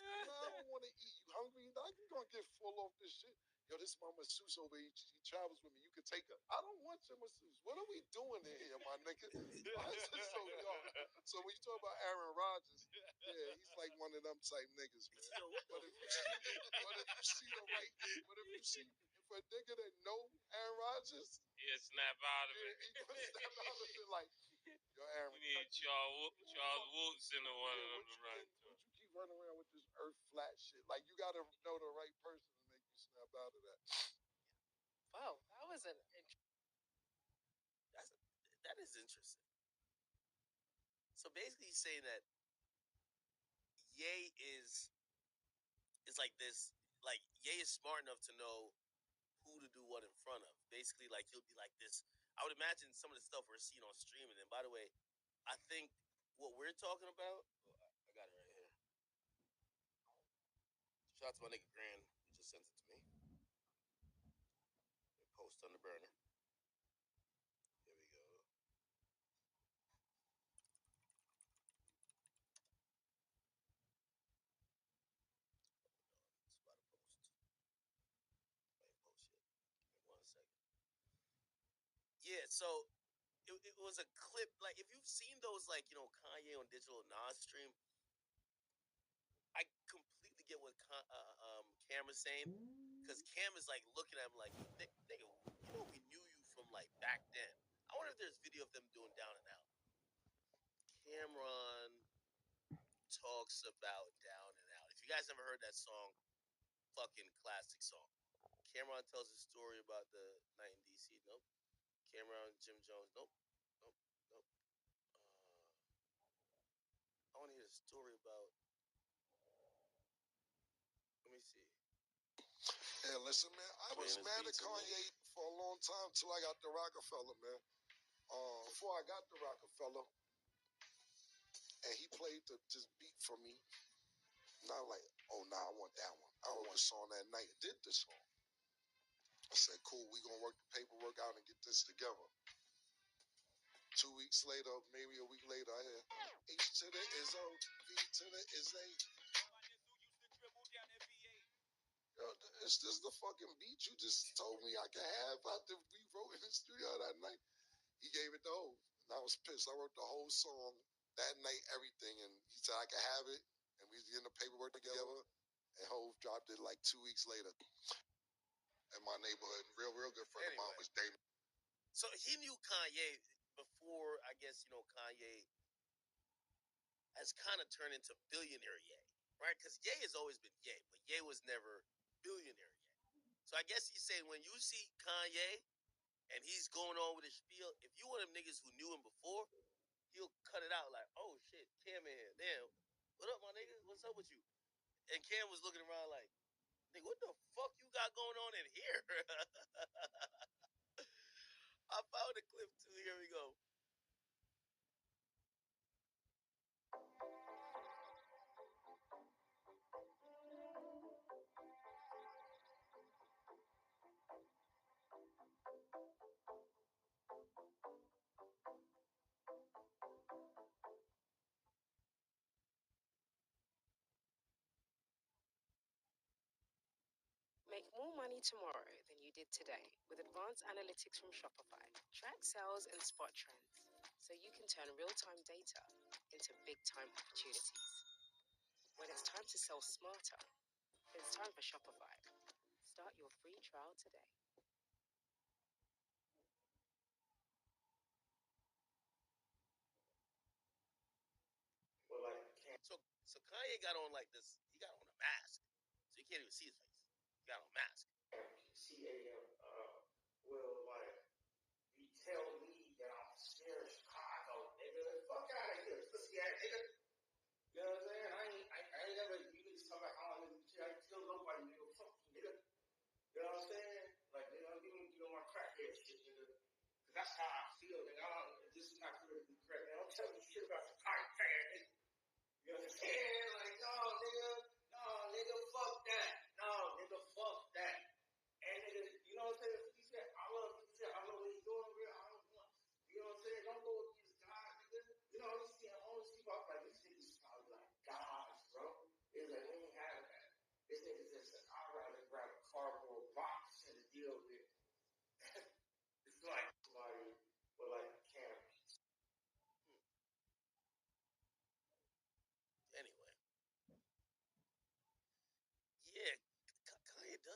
No, I don't want to eat. You hungry? No, I'm going to get full off this shit. Yo, this is my masseuse over here. He travels with me. You can take her. I don't want your masseuse. What are we doing in here, my nigga? Why is it so young? So when you talk about Aaron Rodgers, yeah, he's like one of them type niggas, man. But if you see the right, if a nigga that know Aaron Rodgers, he'll snap out of it. He gonna snap out of it like, yo, Aaron. We need Charles Woodson or one of them to run to. But you keep running around with this earth flat shit. Like, you got to know the right person to make you snap out of that. Wow, that was an that is interesting. So basically, he's saying that Ye is like this. Like, Ye is smart enough to know who to do what in front of. Basically, like, he'll be like this. I would imagine some of the stuff we're seeing on streaming. And by the way, I think what we're talking about, I got it right here. Shout out to my nigga Grand. He just sent it to me. Post on the burner. Here we go. It's about to post. I ain't post yet. Give me 1 second. Yeah, so it was a clip. Like, if you've seen those, like, you know, Kanye on Digital Nas stream, I completely get what Cam is saying, because Cam is like looking at him like, nigga, you know, we knew you from like back then. I wonder if there's video of them doing Down and Out. Cameron talks about Down and Out. If you guys never heard that song, fucking classic song. Cameron tells a story about the night in DC. Nope. Cameron, Jim Jones. Nope. I want to hear a story about. Let me see. Yeah, listen, man. I was mad at Kanye for a long time till I got the Rockefeller, man. Before I got the Rockefeller, and he played this beat for me. Not like, oh, nah, I want that one. I want the song that night. Did the song. I said, cool, we gonna work the paperwork out and get this together. 2 weeks later, maybe a week later, I hear H to the is O, V to the is A. Yo, is this the fucking beat you just told me I could have after we wrote in the studio that night? He gave it to Hov. And I was pissed. I wrote the whole song that night, everything, and he said I could have it, and we was getting the paperwork together, and Hov dropped it like 2 weeks later. In my neighborhood, real good friend of mine was Damon. So he knew Kanye before, I guess, you know, Kanye has kind of turned into billionaire Ye, right? Because Ye has always been Ye, but Ye was never billionaire Ye. So I guess he's saying when you see Kanye and he's going on with his spiel, if you one of them niggas who knew him before, he'll cut it out like, oh shit, Cam in here. Damn, what up, my nigga? What's up with you? And Cam was looking around like, nigga, what the fuck you got going on in here? I found a clip too. Here we go. Make more money tomorrow than you did today with advanced analytics from Shopify. Track sales and spot trends so you can turn real-time data into big-time opportunities. When it's time to sell smarter, it's time for Shopify. Start your free trial today. So Kanye got on like this. He got on a mask, so you can't even see his face. He got on a mask. Will like you tell me that I'm scared of Chicago, nigga? Fuck out of here, pussy ass nigga. You know what I'm saying? I ain't never you niggas talk about how I ain't tell nobody, nigga. Fuck you, nigga. You know what I'm saying? Like, nigga, I'm giving you my crackhead shit, nigga. Cause that's how I feel, nigga. This is not good to be crack. I'm telling you shit about Chicago, nigga. You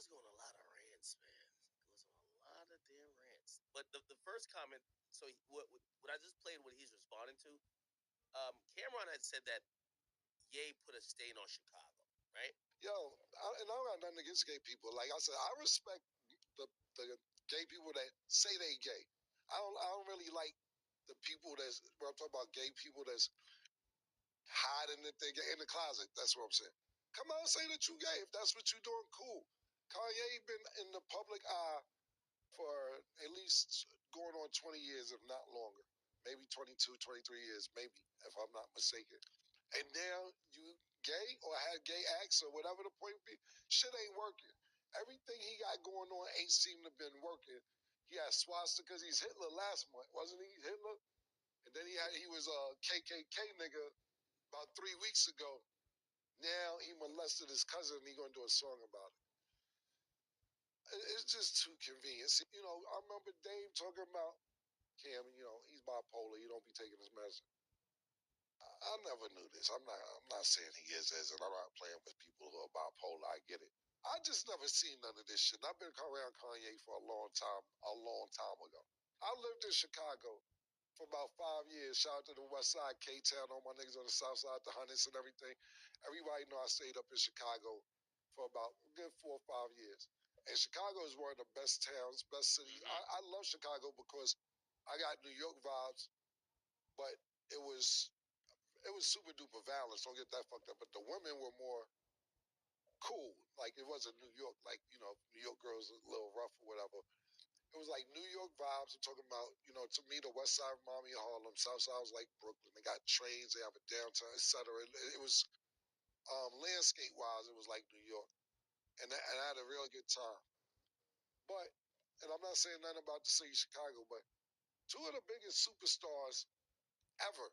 goes on a lot of rants, man. Goes on a lot of damn rants. But the first comment, so what I just played, what he's responding to, Cameron had said that Ye put a stain on Chicago, right? Yo, and I don't got nothing against gay people. Like I said, I respect the gay people that say they gay. I don't really like the people that's, when I'm talking about gay people that's hiding that they're gay in the closet. That's what I'm saying. Come out and say that you gay. If that's what you're doing, cool. Kanye been in the public eye for at least going on 20 years, if not longer. Maybe 22, 23 years, maybe, if I'm not mistaken. And now you gay or had gay acts or whatever the point be, shit ain't working. Everything he got going on ain't seem to been working. He had swastikas. He's Hitler last month, wasn't he? Hitler? And then he was a KKK nigga about 3 weeks ago. Now he molested his cousin and he gonna do a song about it. It's just too convenient. See, you know, I remember Dave talking about Cam, you know, he's bipolar. You don't be taking his medicine. I never knew this. I'm not saying he is, and I'm not playing with people who are bipolar. I get it. I just never seen none of this shit. And I've been around Kanye for a long time ago. I lived in Chicago for about 5 years. Shout out to the West Side, K-Town, all my niggas on the South Side, the Hunnits and everything. Everybody know I stayed up in Chicago for about a good 4 or 5 years. And Chicago is one of the best towns, best cities. I love Chicago because I got New York vibes, but it was super duper violent. Don't get that fucked up. But the women were more cool. Like it wasn't New York. Like, you know, New York girls are a little rough or whatever. It was like New York vibes. I'm talking about, you know, to me, the West Side reminded me of Harlem. South Side was like Brooklyn. They got trains. They have a downtown, etc. It was landscape wise, it was like New York, and I had a real good time. But, and I'm not saying nothing about the city of Chicago, but two of the biggest superstars ever.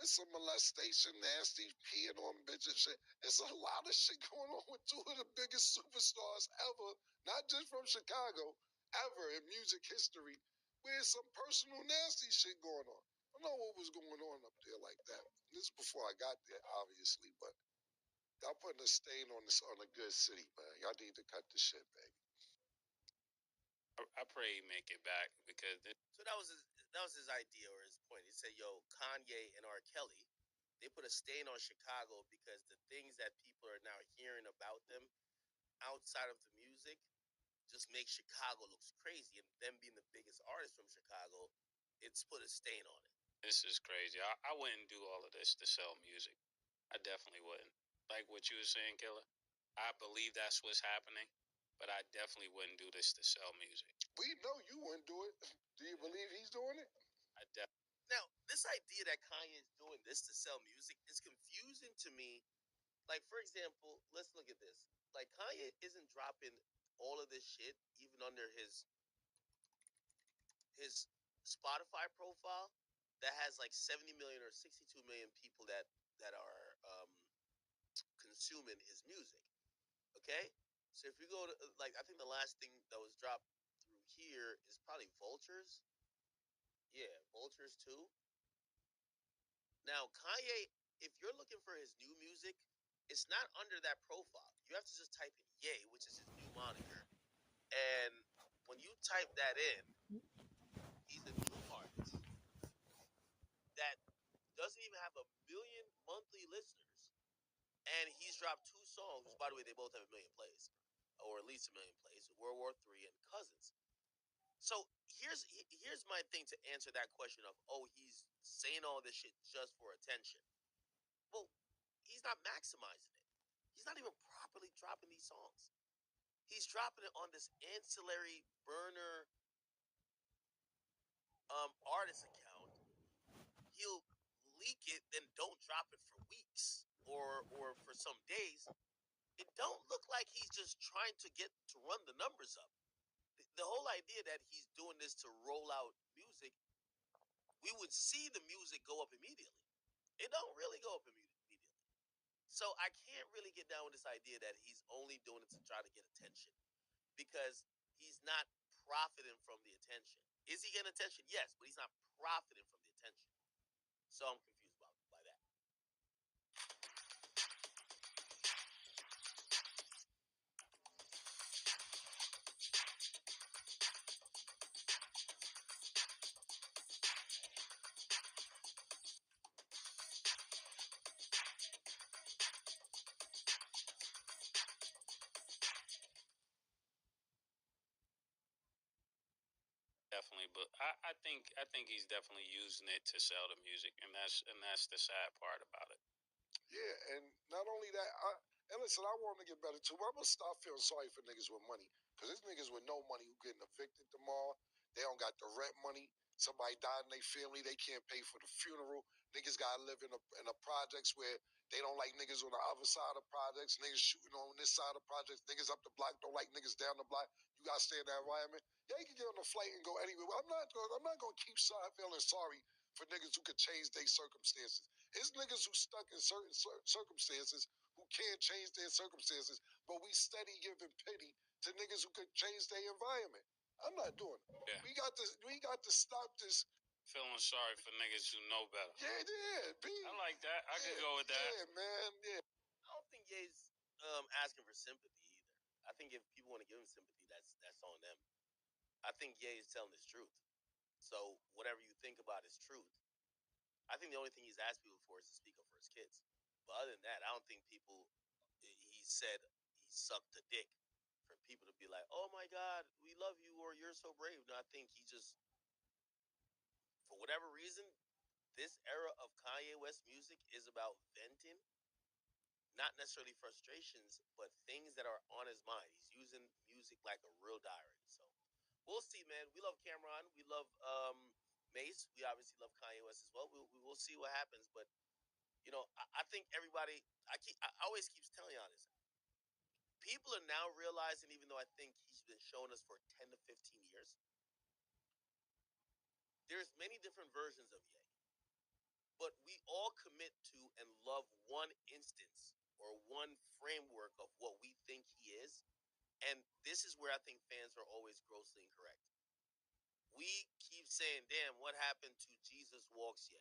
It's some molestation, nasty, peeing on bitches shit. It's a lot of shit going on with two of the biggest superstars ever, not just from Chicago, ever in music history, where some personal nasty shit going on. I don't know what was going on up there like that. This is before I got there, obviously, but y'all putting a stain on a good city, man. Y'all need to cut the shit, baby. I pray he make it back because So that was his idea or his point. He said, "Yo, Kanye and R. Kelly, they put a stain on Chicago because the things that people are now hearing about them outside of the music just make Chicago looks crazy. And them being the biggest artist from Chicago, it's put a stain on it." this is crazy. I wouldn't do all of this to sell music. I definitely wouldn't. Like what you were saying, Killer. I believe that's what's happening, but I definitely wouldn't do this to sell music. We know you wouldn't do it. Do you believe he's doing it? Now, this idea that Kanye is doing this to sell music is confusing to me. Like, for example, let's look at this. Like, Kanye isn't dropping all of this shit even under his Spotify profile that has like 70 million or 62 million people that are consuming his music. Okay, so if you go to like, I think the last thing that was dropped through here is probably Vultures. Yeah, Vultures 2. Now, Kanye, if you're looking for his new music, it's not under that profile. You have to just type in Ye, which is his new moniker. And when you type that in, he's a new artist that doesn't even have 1 million monthly listeners. And he's dropped 2 songs, which, by the way, they both have 1 million plays, or at least 1 million plays, World War III and Cousins. So here's my thing to answer that question of, oh, he's saying all this shit just for attention. Well, he's not maximizing it. He's not even properly dropping these songs. He's dropping it on this ancillary burner artist account. He'll leak it, then don't drop it for weeks or for some days. It don't look like he's just trying to get to run the numbers up. The whole idea that he's doing this to roll out music, we would see the music go up immediately. It don't really go up immediately. So I can't really get down with this idea that he's only doing it to try to get attention, because he's not profiting from the attention. Is he getting attention? Yes, but he's not profiting from the attention. So I'm confused by that. definitely. But I think he's definitely using it to sell the music, and that's the sad part about it. Yeah, and not only that, and listen, I want to get better too. I'm gonna stop feeling sorry for niggas with money, cause there's niggas with no money who getting evicted tomorrow. They don't got the rent money. Somebody died in their family, they can't pay for the funeral. Niggas gotta live in a projects where they don't like niggas on the other side of projects. Niggas shooting on this side of projects. Niggas up the block don't like niggas down the block. You gotta stay in that environment. Yeah, you can get on a flight and go anywhere. I'm not gonna keep feeling sorry for niggas who could change their circumstances. It's niggas who stuck in certain circumstances who can't change their circumstances, but we steady giving pity to niggas who could change their environment. I'm not doing it. Yeah. We got to stop this. Feeling sorry for niggas who know better. Yeah, I like that. I can go with that. Yeah, man, yeah. I don't think Ye's asking for sympathy either. I think if people want to give him sympathy, that's on them. I think Ye is telling his truth. So whatever you think about his truth, I think the only thing he's asked people for is to speak up for his kids. But other than that, I don't think people. He said he sucked a dick for people to be like, "Oh my God, we love you," or "You're so brave." No, I think he just, for whatever reason, this era of Kanye West music is about venting, not necessarily frustrations, but things that are on his mind. He's using music like a real diary. So we'll see, man. We love Cameron. We love Mace. We obviously love Kanye West as well. We will see what happens. But you know, I think everybody. I always keeps telling y'all this. People are now realizing, even though I think he's been showing us for 10 to 15 years, there's many different versions of Ye. But we all commit to and love one instance or one framework of what we think he is. And this is where I think fans are always grossly incorrect. We keep saying, damn, what happened to Jesus Walks Ye?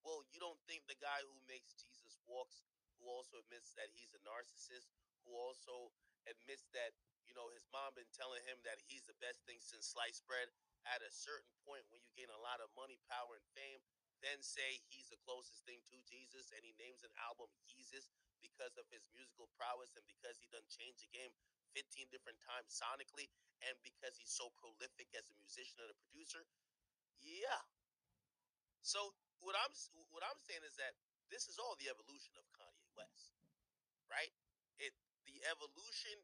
Well, you don't think the guy who makes Jesus Walks, who also admits that he's a narcissist, who also admits that, you know, his mom been telling him that he's the best thing since sliced bread, at a certain point when you gain a lot of money, power, and fame, then say he's the closest thing to Jesus, and he names an album Yeezus because of his musical prowess and because he done changed the game 15 different times sonically, and because he's so prolific as a musician and a producer. Yeah. So what I'm saying is that this is all the evolution of Kanye West, right? The evolution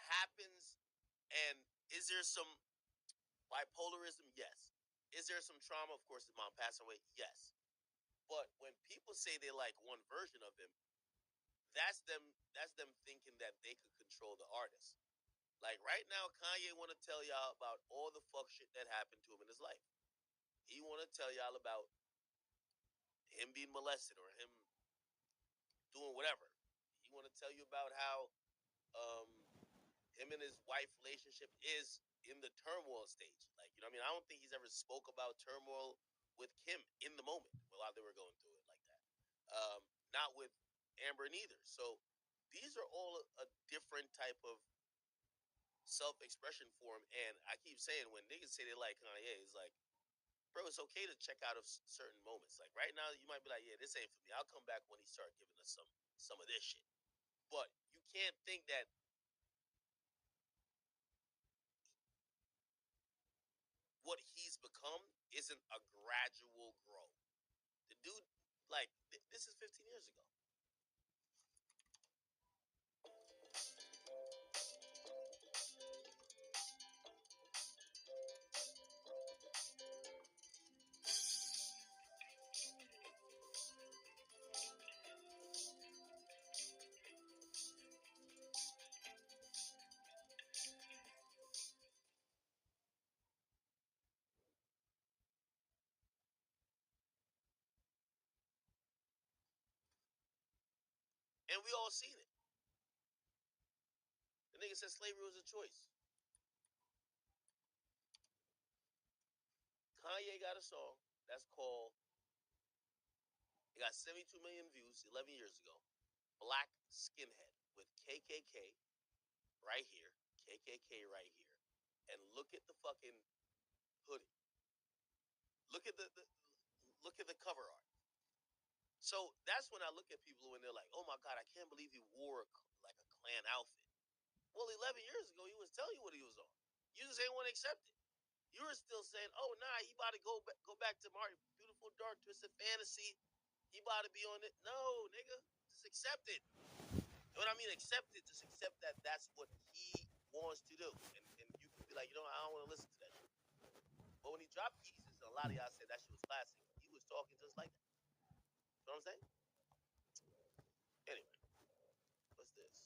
happens, and is there some bipolarism? Yes. Is there some trauma? Of course, his mom passed away. Yes. But when people say they like one version of him, that's them thinking that they could control the artist. Like right now, Kanye want to tell y'all about all the fuck shit that happened to him in his life. He want to tell y'all about him being molested or him doing whatever. He want to tell you about how him and his wife relationship is in the turmoil stage. Like, you know what I mean? I don't think he's ever spoke about turmoil with Kim in the moment while they were going through it like that. Not with Amber neither. So these are all a different type of self-expression for him. And I keep saying, when niggas say they like Kanye, it's like, bro, it's okay to check out of certain moments. Like right now, you might be like, yeah, this ain't for me. I'll come back when he start giving us some of this shit. But you can't think that what he's become isn't a gradual growth. The dude, like, this is 15 years ago. And we all seen it. The nigga said slavery was a choice. Kanye got a song that's called, it got 72 million views 11 years ago. Black Skinhead with KKK right here. KKK right here. And look at the fucking hoodie. Look at the cover art. So that's when I look at people when they're like, "Oh my God, I can't believe he wore like a Klan outfit." Well, 11 years ago, he was telling you what he was on. You just ain't want to accept it. You were still saying, "Oh, nah, he about to go back to Martin, Beautiful Dark Twisted Fantasy. He about to be on it." No, nigga, just accept it. And when I mean accept it, just accept that that's what he wants to do, and you can be like, you know, I don't want to listen to that shit. But when he dropped Yeezus, a lot of y'all said that shit was classic. He was talking just like that. You know what I'm saying? Anyway, what's this?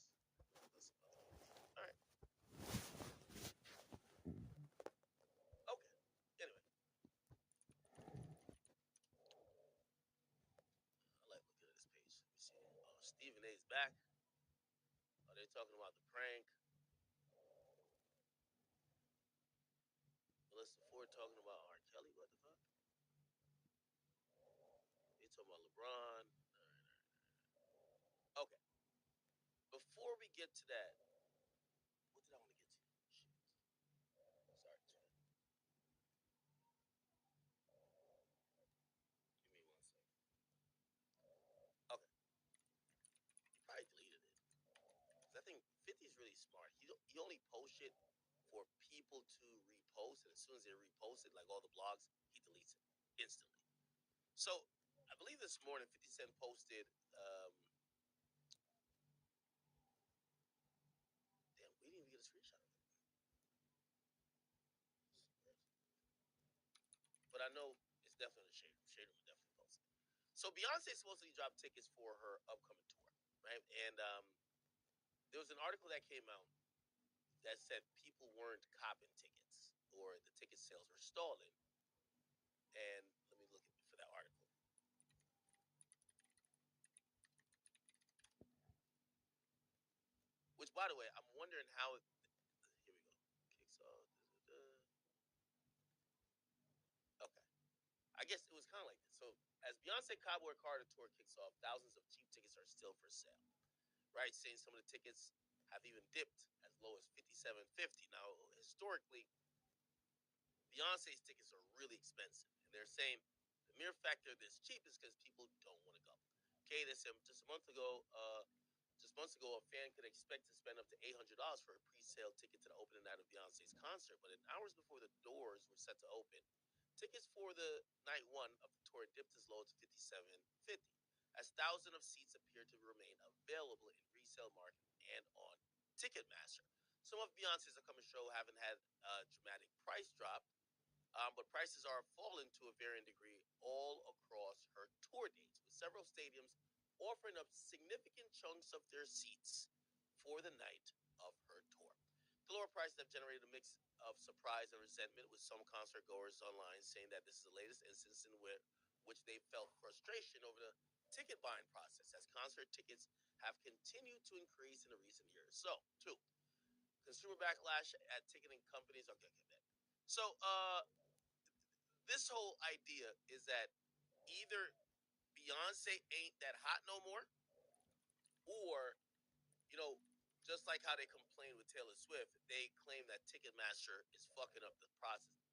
What's all right. Okay. Anyway, I like looking at this page. Let me see. Oh, Stephen A's back. Are they talking about the prank? Melissa Ford talking about R. Kelly. What the fuck? They talking about LeBron. All right. Okay. Before we get to that, what did I want to get to? Shit. Sorry, chat. Give me 1 second. Okay. He probably deleted it. Because I think 50 is really smart. He only posts shit for people to repost, and as soon as they repost it, like all the blogs, he deletes it instantly. So I believe this morning 50 Cent posted. Damn, we didn't even get a screenshot of it. But I know it's definitely Shader. Shader would definitely post it. So Beyonce supposedly dropped tickets for her upcoming tour, right? And there was an article that came out that said people weren't copping tickets or the ticket sales were stalling. And let me look for that article. Which, by the way, I'm wondering how. Here we go. Kicks off. Okay. I guess it was kind of like this. So, as Beyonce Cowboy Carter tour kicks off, thousands of cheap tickets are still for sale. Right? Saying some of the tickets have even dipped as low as $57.50. Now, historically, Beyonce's tickets are really expensive, and they're saying the mere fact they're this cheap is because people don't want to go. Okay, they said just months ago, a fan could expect to spend up to $800 for a pre-sale ticket to the opening night of Beyonce's concert. But in hours before the doors were set to open, tickets for the night one of the tour dipped as low as $57.50, as thousands of seats appear to remain available in resale market and on Ticketmaster. Some of Beyonce's upcoming show haven't had a dramatic price drop, but prices are falling to a varying degree all across her tour dates, with several stadiums offering up significant chunks of their seats for the night of her tour. The lower prices have generated a mix of surprise and resentment, with some concert goers online saying that this is the latest instance in which they felt frustration over the ticket buying process, as concert tickets have continued to increase in the recent years. So, two, consumer backlash at ticketing companies. Okay. So, this whole idea is that either Beyonce ain't that hot no more, or, you know, just like how they complain with Taylor Swift, they claim that Ticketmaster is fucking up the process.